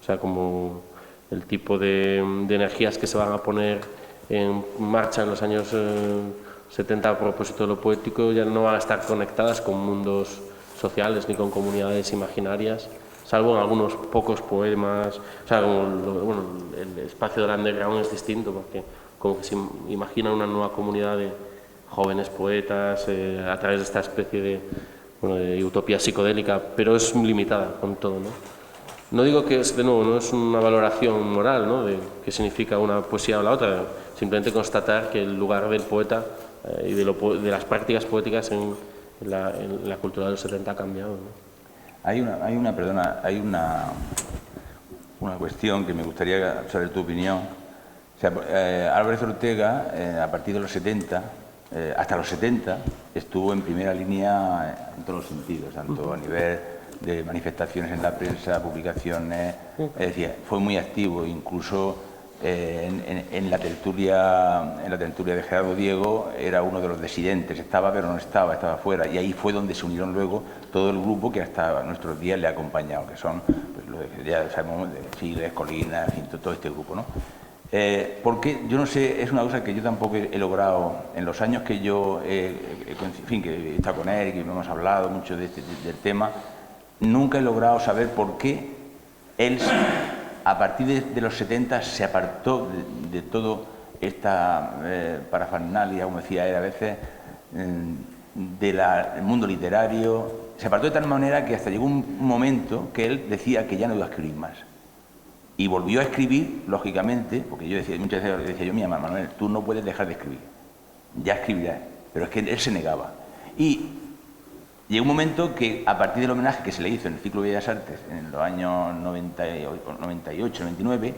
o sea, como el tipo de energías que se van a poner en marcha en los años 70 a propósito de lo poético ya no van a estar conectadas con mundos sociales ni con comunidades imaginarias, salvo en algunos pocos poemas. O sea, como el espacio del underground es distinto, porque como que se imagina una nueva comunidad de jóvenes poetas a través de esta especie de utopía psicodélica, pero es limitada con todo, ¿no? No digo que, de nuevo, no es una valoración moral, ¿no? De qué significa una poesía o la otra, simplemente constatar que el lugar del poeta y de las prácticas poéticas en la cultura de los 70 ha cambiado, ¿no? Hay una cuestión que me gustaría saber tu opinión. O sea, Álvarez Ortega, a partir de los 70, hasta los 70, estuvo en primera línea en todos los sentidos, tanto a nivel de manifestaciones en la prensa, publicaciones, es decir, fue muy activo, incluso en la tertulia de Gerardo Diego era uno de los disidentes, estaba pero no estaba fuera, y ahí fue donde se unieron luego todo el grupo que hasta nuestros días le ha acompañado, que son, pues, lo que ya sabemos, de Siles, Colinas, en fin, todo este grupo, ¿no? Porque yo no sé, es una cosa que yo tampoco he logrado en los años que yo en fin, que he estado con él y que hemos hablado mucho del tema, nunca he logrado saber por qué él a partir de los 70 se apartó de todo esta parafernalia, como decía él a veces, del mundo literario. Se apartó de tal manera que hasta llegó un momento que él decía que ya no iba a escribir más. Y volvió a escribir, lógicamente, porque yo decía, muchas veces decía yo, mira, Manuel, tú no puedes dejar de escribir, ya escribirás, pero es que él se negaba. Y llegó un momento que, a partir del homenaje que se le hizo en el Ciclo de Bellas Artes, en los años 98, 99,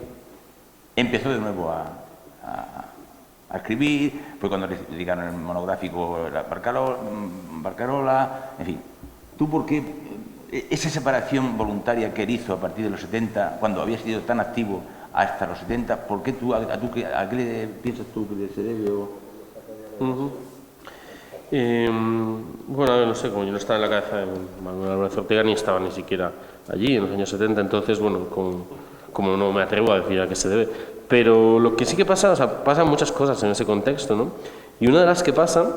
empezó de nuevo a escribir. Fue cuando le dedicaron el monográfico Barcarola, en fin. ¿Tú por qué esa separación voluntaria que él hizo a partir de los 70, cuando había sido tan activo hasta los 70, ¿por qué a qué le piensas tú que se debe? Bueno, no sé, como yo no estaba en la cabeza de Manuel Álvarez Ortega, ni estaba ni siquiera allí en los años 70, entonces, bueno, con como no me atrevo a decir a qué se debe. Pero lo que sí que pasa, o sea, pasan muchas cosas en ese contexto, ¿no? Y una de las que pasan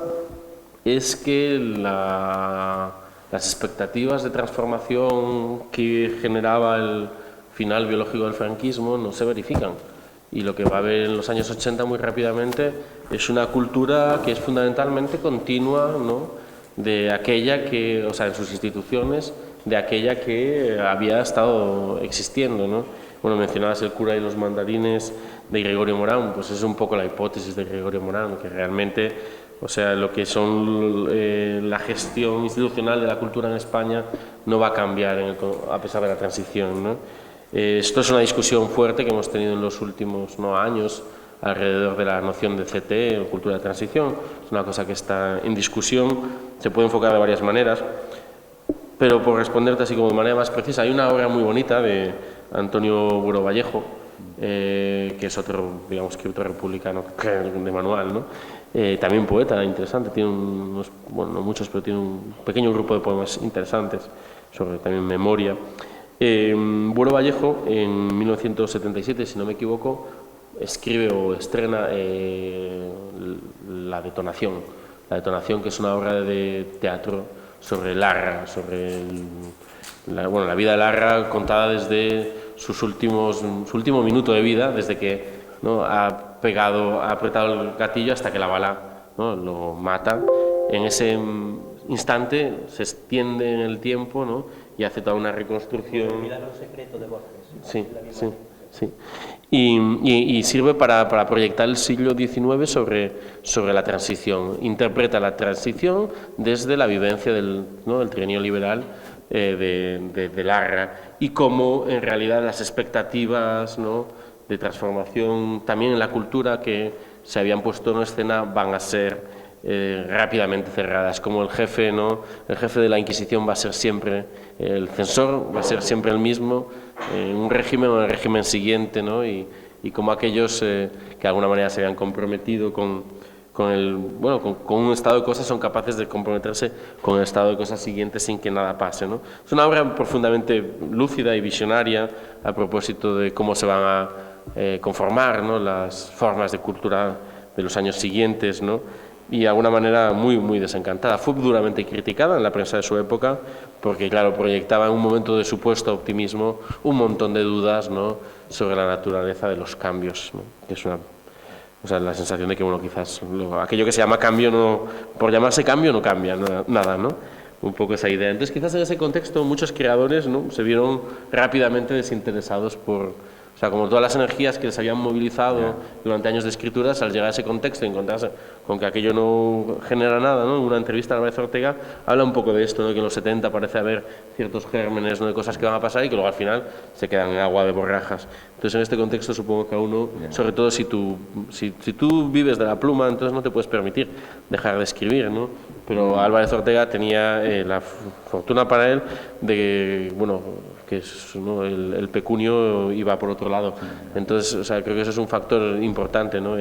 es que las expectativas de transformación que generaba el final biológico del franquismo no se verifican. Y lo que va a haber en los años 80 muy rápidamente es una cultura que es fundamentalmente continua, ¿no?, de aquella que, o sea, en sus instituciones, de aquella que había estado existiendo, ¿no? Bueno, mencionabas el cura y los mandarines de Gregorio Morán, pues es un poco la hipótesis de Gregorio Morán, que realmente, o sea, lo que son la gestión institucional de la cultura en España no va a cambiar a pesar de la transición, ¿no? Esto es una discusión fuerte que hemos tenido en los últimos años alrededor de la noción de CT o cultura de transición. Es una cosa que está en discusión, se puede enfocar de varias maneras, pero por responderte así como de manera más precisa, hay una obra muy bonita de Antonio Buero Vallejo, que es otro, digamos, escritor republicano de manual, ¿no? También poeta interesante, tiene unos, bueno, no muchos, pero tiene un pequeño grupo de poemas interesantes sobre también memoria. Buero Vallejo, en 1977, si no me equivoco, escribe o estrena La Detonación, que es una obra de teatro sobre Larra, sobre la vida de Larra contada desde su último minuto de vida, desde que, ¿no?, ha apretado el gatillo hasta que la bala, ¿no?, lo mata. En ese instante se extiende en el tiempo, ¿no?, y hace toda una reconstrucción. El milagro secreto de Borges. Sí, sí, sí. Y sirve para proyectar el siglo XIX sobre la transición. Interpreta la transición desde la vivencia del trienio liberal de Larra, y cómo en realidad las expectativas, ¿no?, de transformación también en la cultura que se habían puesto en escena van a ser rápidamente cerradas, como el jefe, ¿no?, el jefe de la Inquisición va a ser siempre el censor, va a ser siempre el mismo en un régimen o en el régimen siguiente, ¿no?, y como aquellos que de alguna manera se habían comprometido con un estado de cosas son capaces de comprometerse con el estado de cosas siguiente sin que nada pase, ¿no? Es una obra profundamente lúcida y visionaria a propósito de cómo se van a conformar, ¿no?, las formas de cultura de los años siguientes, ¿no?, y de alguna manera muy, muy desencantada. Fue duramente criticada en la prensa de su época porque, claro, proyectaba en un momento de supuesto optimismo un montón de dudas, ¿no?, sobre la naturaleza de los cambios, ¿no?, que es la sensación de que, bueno, quizás aquello que se llama cambio, no, por llamarse cambio, no cambia nada, ¿no? Un poco esa idea. Entonces, quizás en ese contexto muchos creadores, ¿no?, se vieron rápidamente desinteresados o sea, como todas las energías que les habían movilizado durante años de escrituras, al llegar a ese contexto y encontrarse con que aquello no genera nada, ¿no? En una entrevista a Álvarez Ortega habla un poco de esto, ¿no?, que en los 70 parece haber ciertos gérmenes, ¿no?, de cosas que van a pasar y que luego al final se quedan en agua de borrajas. Entonces, en este contexto supongo que a uno, sobre todo si tú vives de la pluma, entonces no te puedes permitir dejar de escribir, ¿no? Pero Álvarez Ortega tenía la fortuna para él de, bueno, que es, ¿no?, el pecunio iba por otro lado. Entonces, o sea, creo que eso es un factor importante, ¿no?,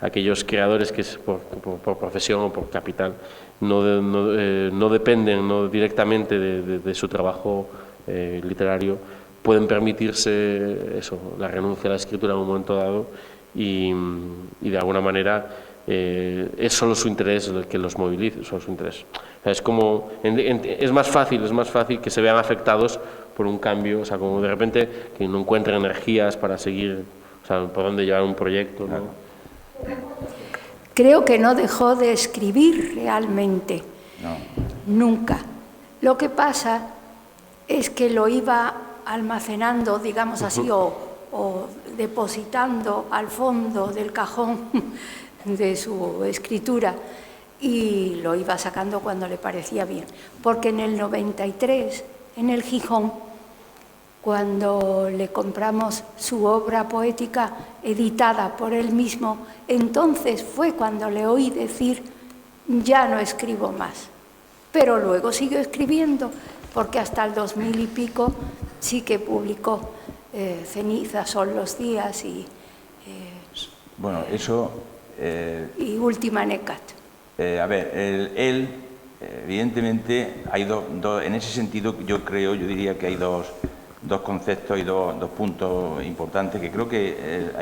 aquellos creadores que es por profesión o por capital no dependen, ¿no?, directamente de su trabajo literario, pueden permitirse eso, la renuncia a la escritura en un momento dado y de alguna manera es solo su interés el que los moviliza, solo su interés. O sea, es como es más fácil que se vean afectados por un cambio, o sea, como de repente que no encuentren energías para seguir, o sea, por dónde llevar un proyecto, ¿no? Creo que no dejó de escribir realmente, No. Nunca. Lo que pasa es que lo iba almacenando, digamos así, o depositando al fondo del cajón de su escritura, y lo iba sacando cuando le parecía bien. Porque en el 93, en el Gijón, cuando le compramos su obra poética editada por él mismo, entonces fue cuando le oí decir: ya no escribo más. Pero luego siguió escribiendo, porque hasta el 2000 y pico sí que publicó Cenizas son los días y Bueno, eso... y Última Necat. A ver, él evidentemente, hay en ese sentido yo diría que hay dos dos conceptos y dos puntos importantes que creo que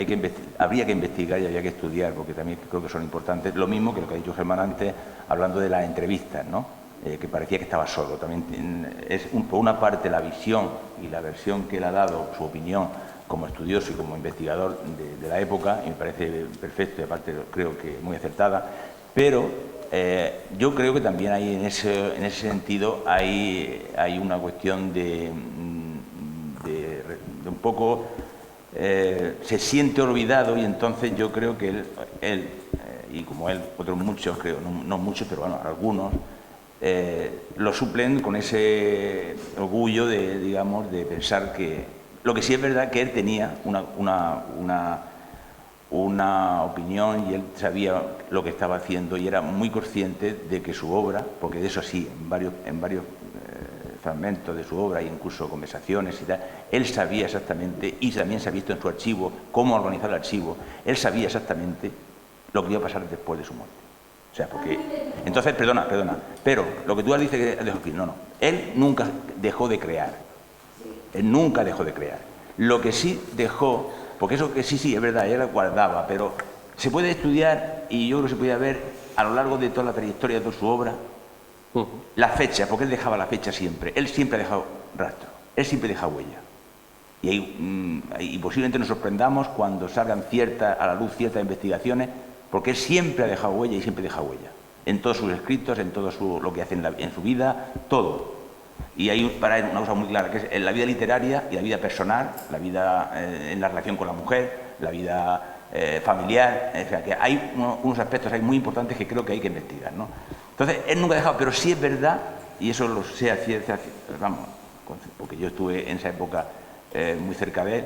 habría que investigar y habría que estudiar, porque también creo que son importantes. Lo mismo que lo que ha dicho Germán antes, hablando de las entrevistas, ¿no? Que parecía que estaba solo. También es, por una parte, la visión y la versión que él ha dado, su opinión como estudioso y como investigador de la época, y me parece perfecto y aparte creo que muy acertada, pero yo creo que también hay en ese sentido hay una cuestión de un poco se siente olvidado, y entonces yo creo que él y como él, otros muchos, creo, no muchos, pero bueno, algunos, lo suplen con ese orgullo digamos, de pensar que... Lo que sí es verdad que él tenía una opinión y él sabía lo que estaba haciendo y era muy consciente de que su obra, porque de eso sí, en varios fragmentos de su obra e incluso conversaciones y tal, él sabía exactamente, y también se ha visto en su archivo, cómo organizar el archivo, él sabía exactamente lo que iba a pasar después de su muerte. O sea, porque... Entonces, perdona, pero lo que tú has dicho que dejó fin, no, él nunca dejó de crear. Él nunca dejó de crear. Lo que sí dejó, porque eso que sí, es verdad, él guardaba, pero se puede estudiar, y yo creo que se podía ver a lo largo de toda la trayectoria de toda su obra, las fechas, porque él dejaba la fecha siempre. Él siempre ha dejado rastro, él siempre deja huella. Y posiblemente nos sorprendamos cuando salgan a la luz ciertas investigaciones, porque él siempre ha dejado huella y siempre deja huella. En todos sus escritos, en todo lo que hace en su vida, todo. Y hay para él una cosa muy clara, que es en la vida literaria y la vida personal, la vida en la relación con la mujer, la vida familiar, o sea, que hay unos aspectos ahí muy importantes que creo que hay que investigar, ¿no? Entonces, él nunca ha dejado, pero sí es verdad, y eso lo sé a ciencia, vamos, porque yo estuve en esa época muy cerca de él,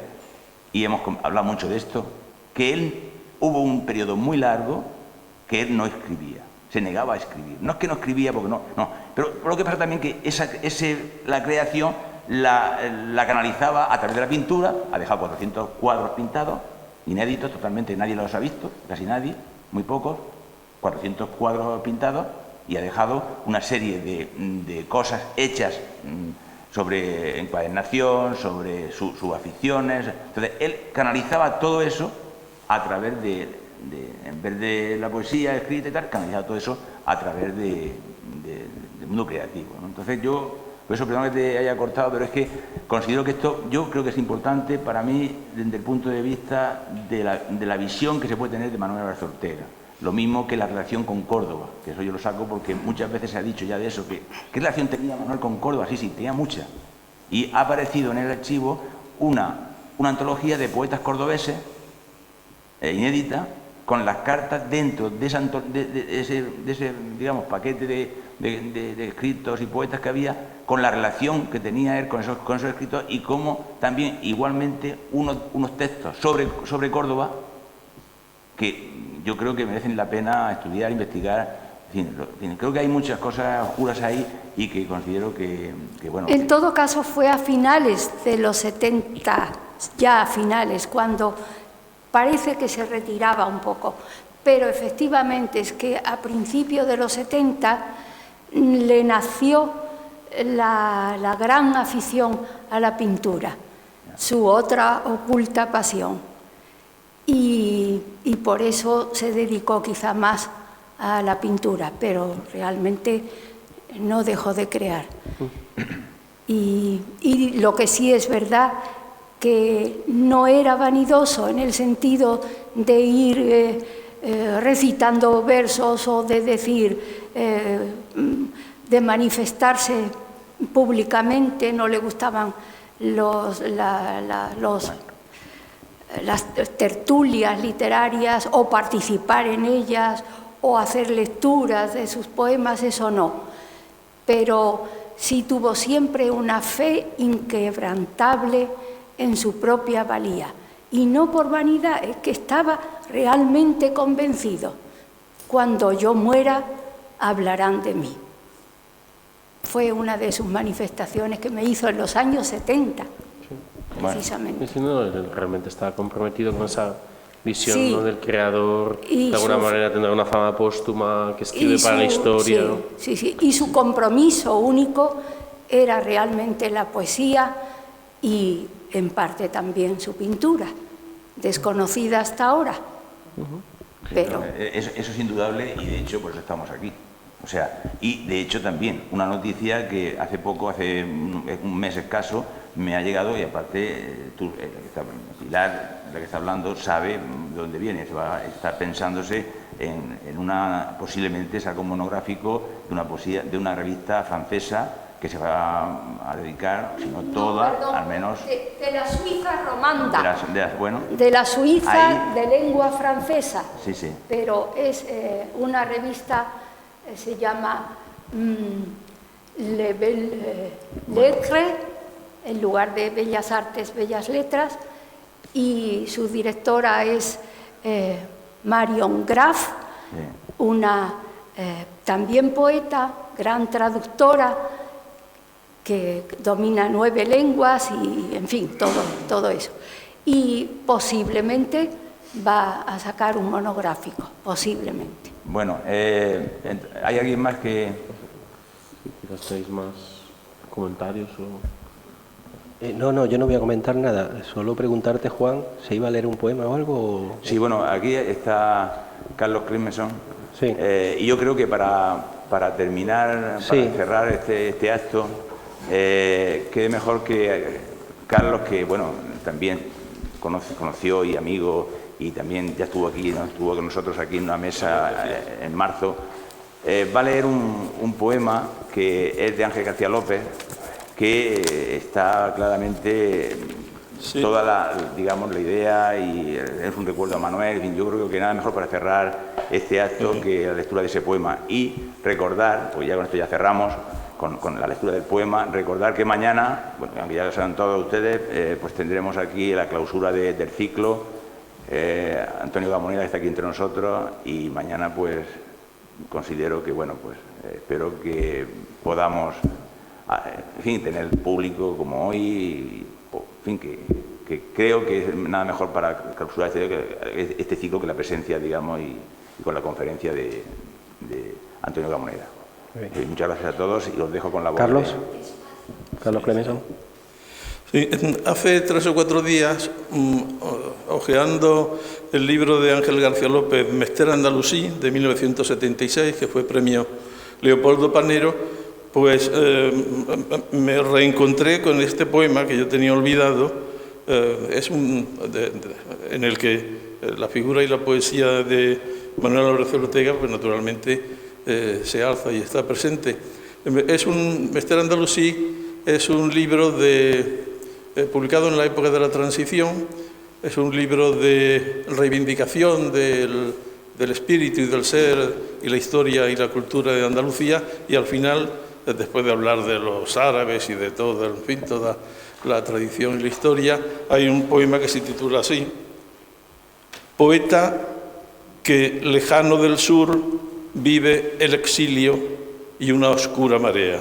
y hemos hablado mucho de esto, que hubo un periodo muy largo que él no escribía. Se negaba a escribir. No es que no escribía porque no. Pero lo que pasa también que la creación la canalizaba a través de la pintura, ha dejado 400 cuadros pintados, inéditos totalmente, nadie los ha visto, casi nadie, muy pocos, 400 cuadros pintados, y ha dejado una serie de cosas hechas sobre encuadernación, sobre sus aficiones. Entonces, él canalizaba todo eso a través en vez de la poesía escrita y tal, canalizado todo eso a través del mundo creativo, ¿no? Entonces por eso perdón que te haya cortado, pero es que considero que esto, yo creo que es importante para mí desde el punto de vista de la visión que se puede tener de Manuel Álvarez Ortega. Lo mismo que la relación con Córdoba, que eso yo lo saco porque muchas veces se ha dicho ya de eso, ¿qué relación tenía Manuel con Córdoba? Sí, tenía mucha. Y ha aparecido en el archivo una antología de poetas cordobeses, inédita, con las cartas dentro de ese digamos, paquete de escritos y poetas que había, con la relación que tenía él con esos escritos, y como también igualmente unos textos sobre Córdoba que yo creo que merecen la pena estudiar, investigar. En fin, creo que hay muchas cosas oscuras ahí y que considero que bueno... En todo caso fue a finales de los 70, ya a finales, cuando parece que se retiraba un poco, pero efectivamente es que a principios de los 70 le nació la gran afición a la pintura, su otra oculta pasión, y por eso se dedicó quizá más a la pintura, pero realmente no dejó de crear. Y lo que sí es verdad, que no era vanidoso en el sentido de ir recitando versos o de decir, de manifestarse públicamente, no le gustaban las tertulias literarias o participar en ellas o hacer lecturas de sus poemas, eso no. Pero sí tuvo siempre una fe inquebrantable en su propia valía, y no por vanidad, es que estaba realmente convencido: cuando yo muera hablarán de mí. Fue una de sus manifestaciones que me hizo en los años 70, precisamente. Sí, no, él realmente estaba comprometido con esa visión, sí, ¿no?, del creador, de alguna manera tendrá una fama póstuma que escribe para la historia. Sí, y su compromiso único era realmente la poesía y en parte también su pintura, desconocida hasta ahora. Pero Eso es indudable y de hecho por eso estamos aquí. O sea, y de hecho también una noticia que hace poco, hace un mes escaso, me ha llegado y aparte Pilar, la que está hablando, sabe de dónde viene. Está pensándose en una, posiblemente saca un monográfico de una revista francesa que se va a dedicar, si no toda, perdón, al menos... De la Suiza romanda, bueno, de la Suiza ahí, de lengua francesa. Sí, sí. Pero es una revista, se llama Le Belles Lettres, en lugar de Bellas Artes, Bellas Letras, y su directora es Marion Graf, Sí. una también poeta, gran traductora, que domina 9 lenguas y, en fin, todo eso. Y posiblemente va a sacar un monográfico, posiblemente. Bueno, ¿hay alguien más que...? Quizás tenéis más comentarios o... No, yo no voy a comentar nada. Solo preguntarte, Juan, ¿se iba a leer un poema o algo? Sí, bueno, aquí está Carlos Clemenson. Sí. Y yo creo que para terminar, Sí. para cerrar este acto, qué mejor que Carlos, que bueno, también conoció y amigo, y también ya estuvo aquí, ¿no? Estuvo con nosotros aquí en una mesa en marzo. Va a leer un poema que es de Ángel García López, que está claramente toda la idea, y es un recuerdo a Manuel. En fin, yo creo que nada mejor para cerrar este acto que la lectura de ese poema y recordar, pues ya con esto ya cerramos con la lectura del poema, recordar que mañana, bueno, aunque ya lo saben todos ustedes, pues tendremos aquí la clausura del ciclo. Antonio Gamoneda está aquí entre nosotros y mañana pues considero que, bueno, pues espero que podamos, en fin, tener público como hoy, y, en fin, que creo que es nada mejor para clausurar este ciclo que la presencia, digamos, y con la conferencia de Antonio Gamoneda. Muchas gracias a todos y los dejo con la voz. Carlos Clemenson. Sí, hace 3 o 4 días, hojeando el libro de Ángel García López, Mester Andalusí, de 1976, que fue premio Leopoldo Panero, pues me reencontré con este poema que yo tenía olvidado. En el que la figura y la poesía de Manuel Álvarez Ortega, pues naturalmente se alza y está presente. Mester Andalusí es un libro publicado en la época de la Transición, es un libro de reivindicación del espíritu y del ser y la historia y la cultura de Andalucía, y al final, después de hablar de los árabes y de todo, en fin, toda la tradición y la historia, hay un poema que se titula así: Poeta que, lejano del sur, vive el exilio y una oscura marea.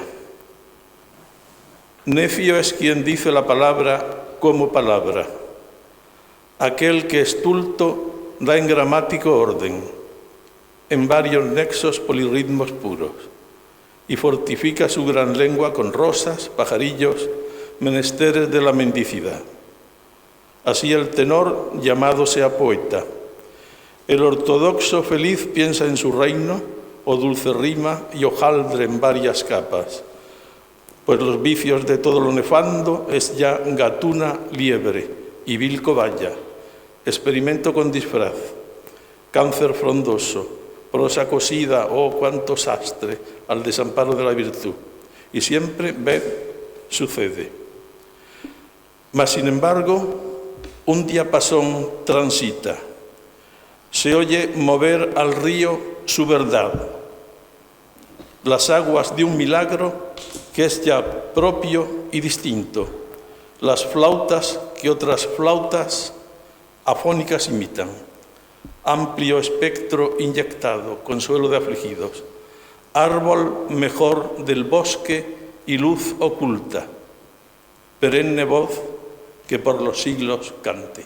Necio es quien dice la palabra como palabra, aquel que estulto da en gramático orden, en varios nexos polirritmos puros, y fortifica su gran lengua con rosas, pajarillos, menesteres de la mendicidad. Así el tenor llamado sea poeta. El ortodoxo feliz piensa en su reino, o dulce rima y hojaldre en varias capas, pues los vicios de todo lo nefando es ya gatuna liebre y vil cobaya, experimento con disfraz, cáncer frondoso, prosa cosida, oh cuánto sastre al desamparo de la virtud, y siempre sucede. Mas sin embargo, un diapasón transita, se oye mover al río su verdad, las aguas de un milagro que es ya propio y distinto, las flautas que otras flautas afónicas imitan, amplio espectro inyectado, consuelo de afligidos, árbol mejor del bosque y luz oculta, perenne voz que por los siglos cante.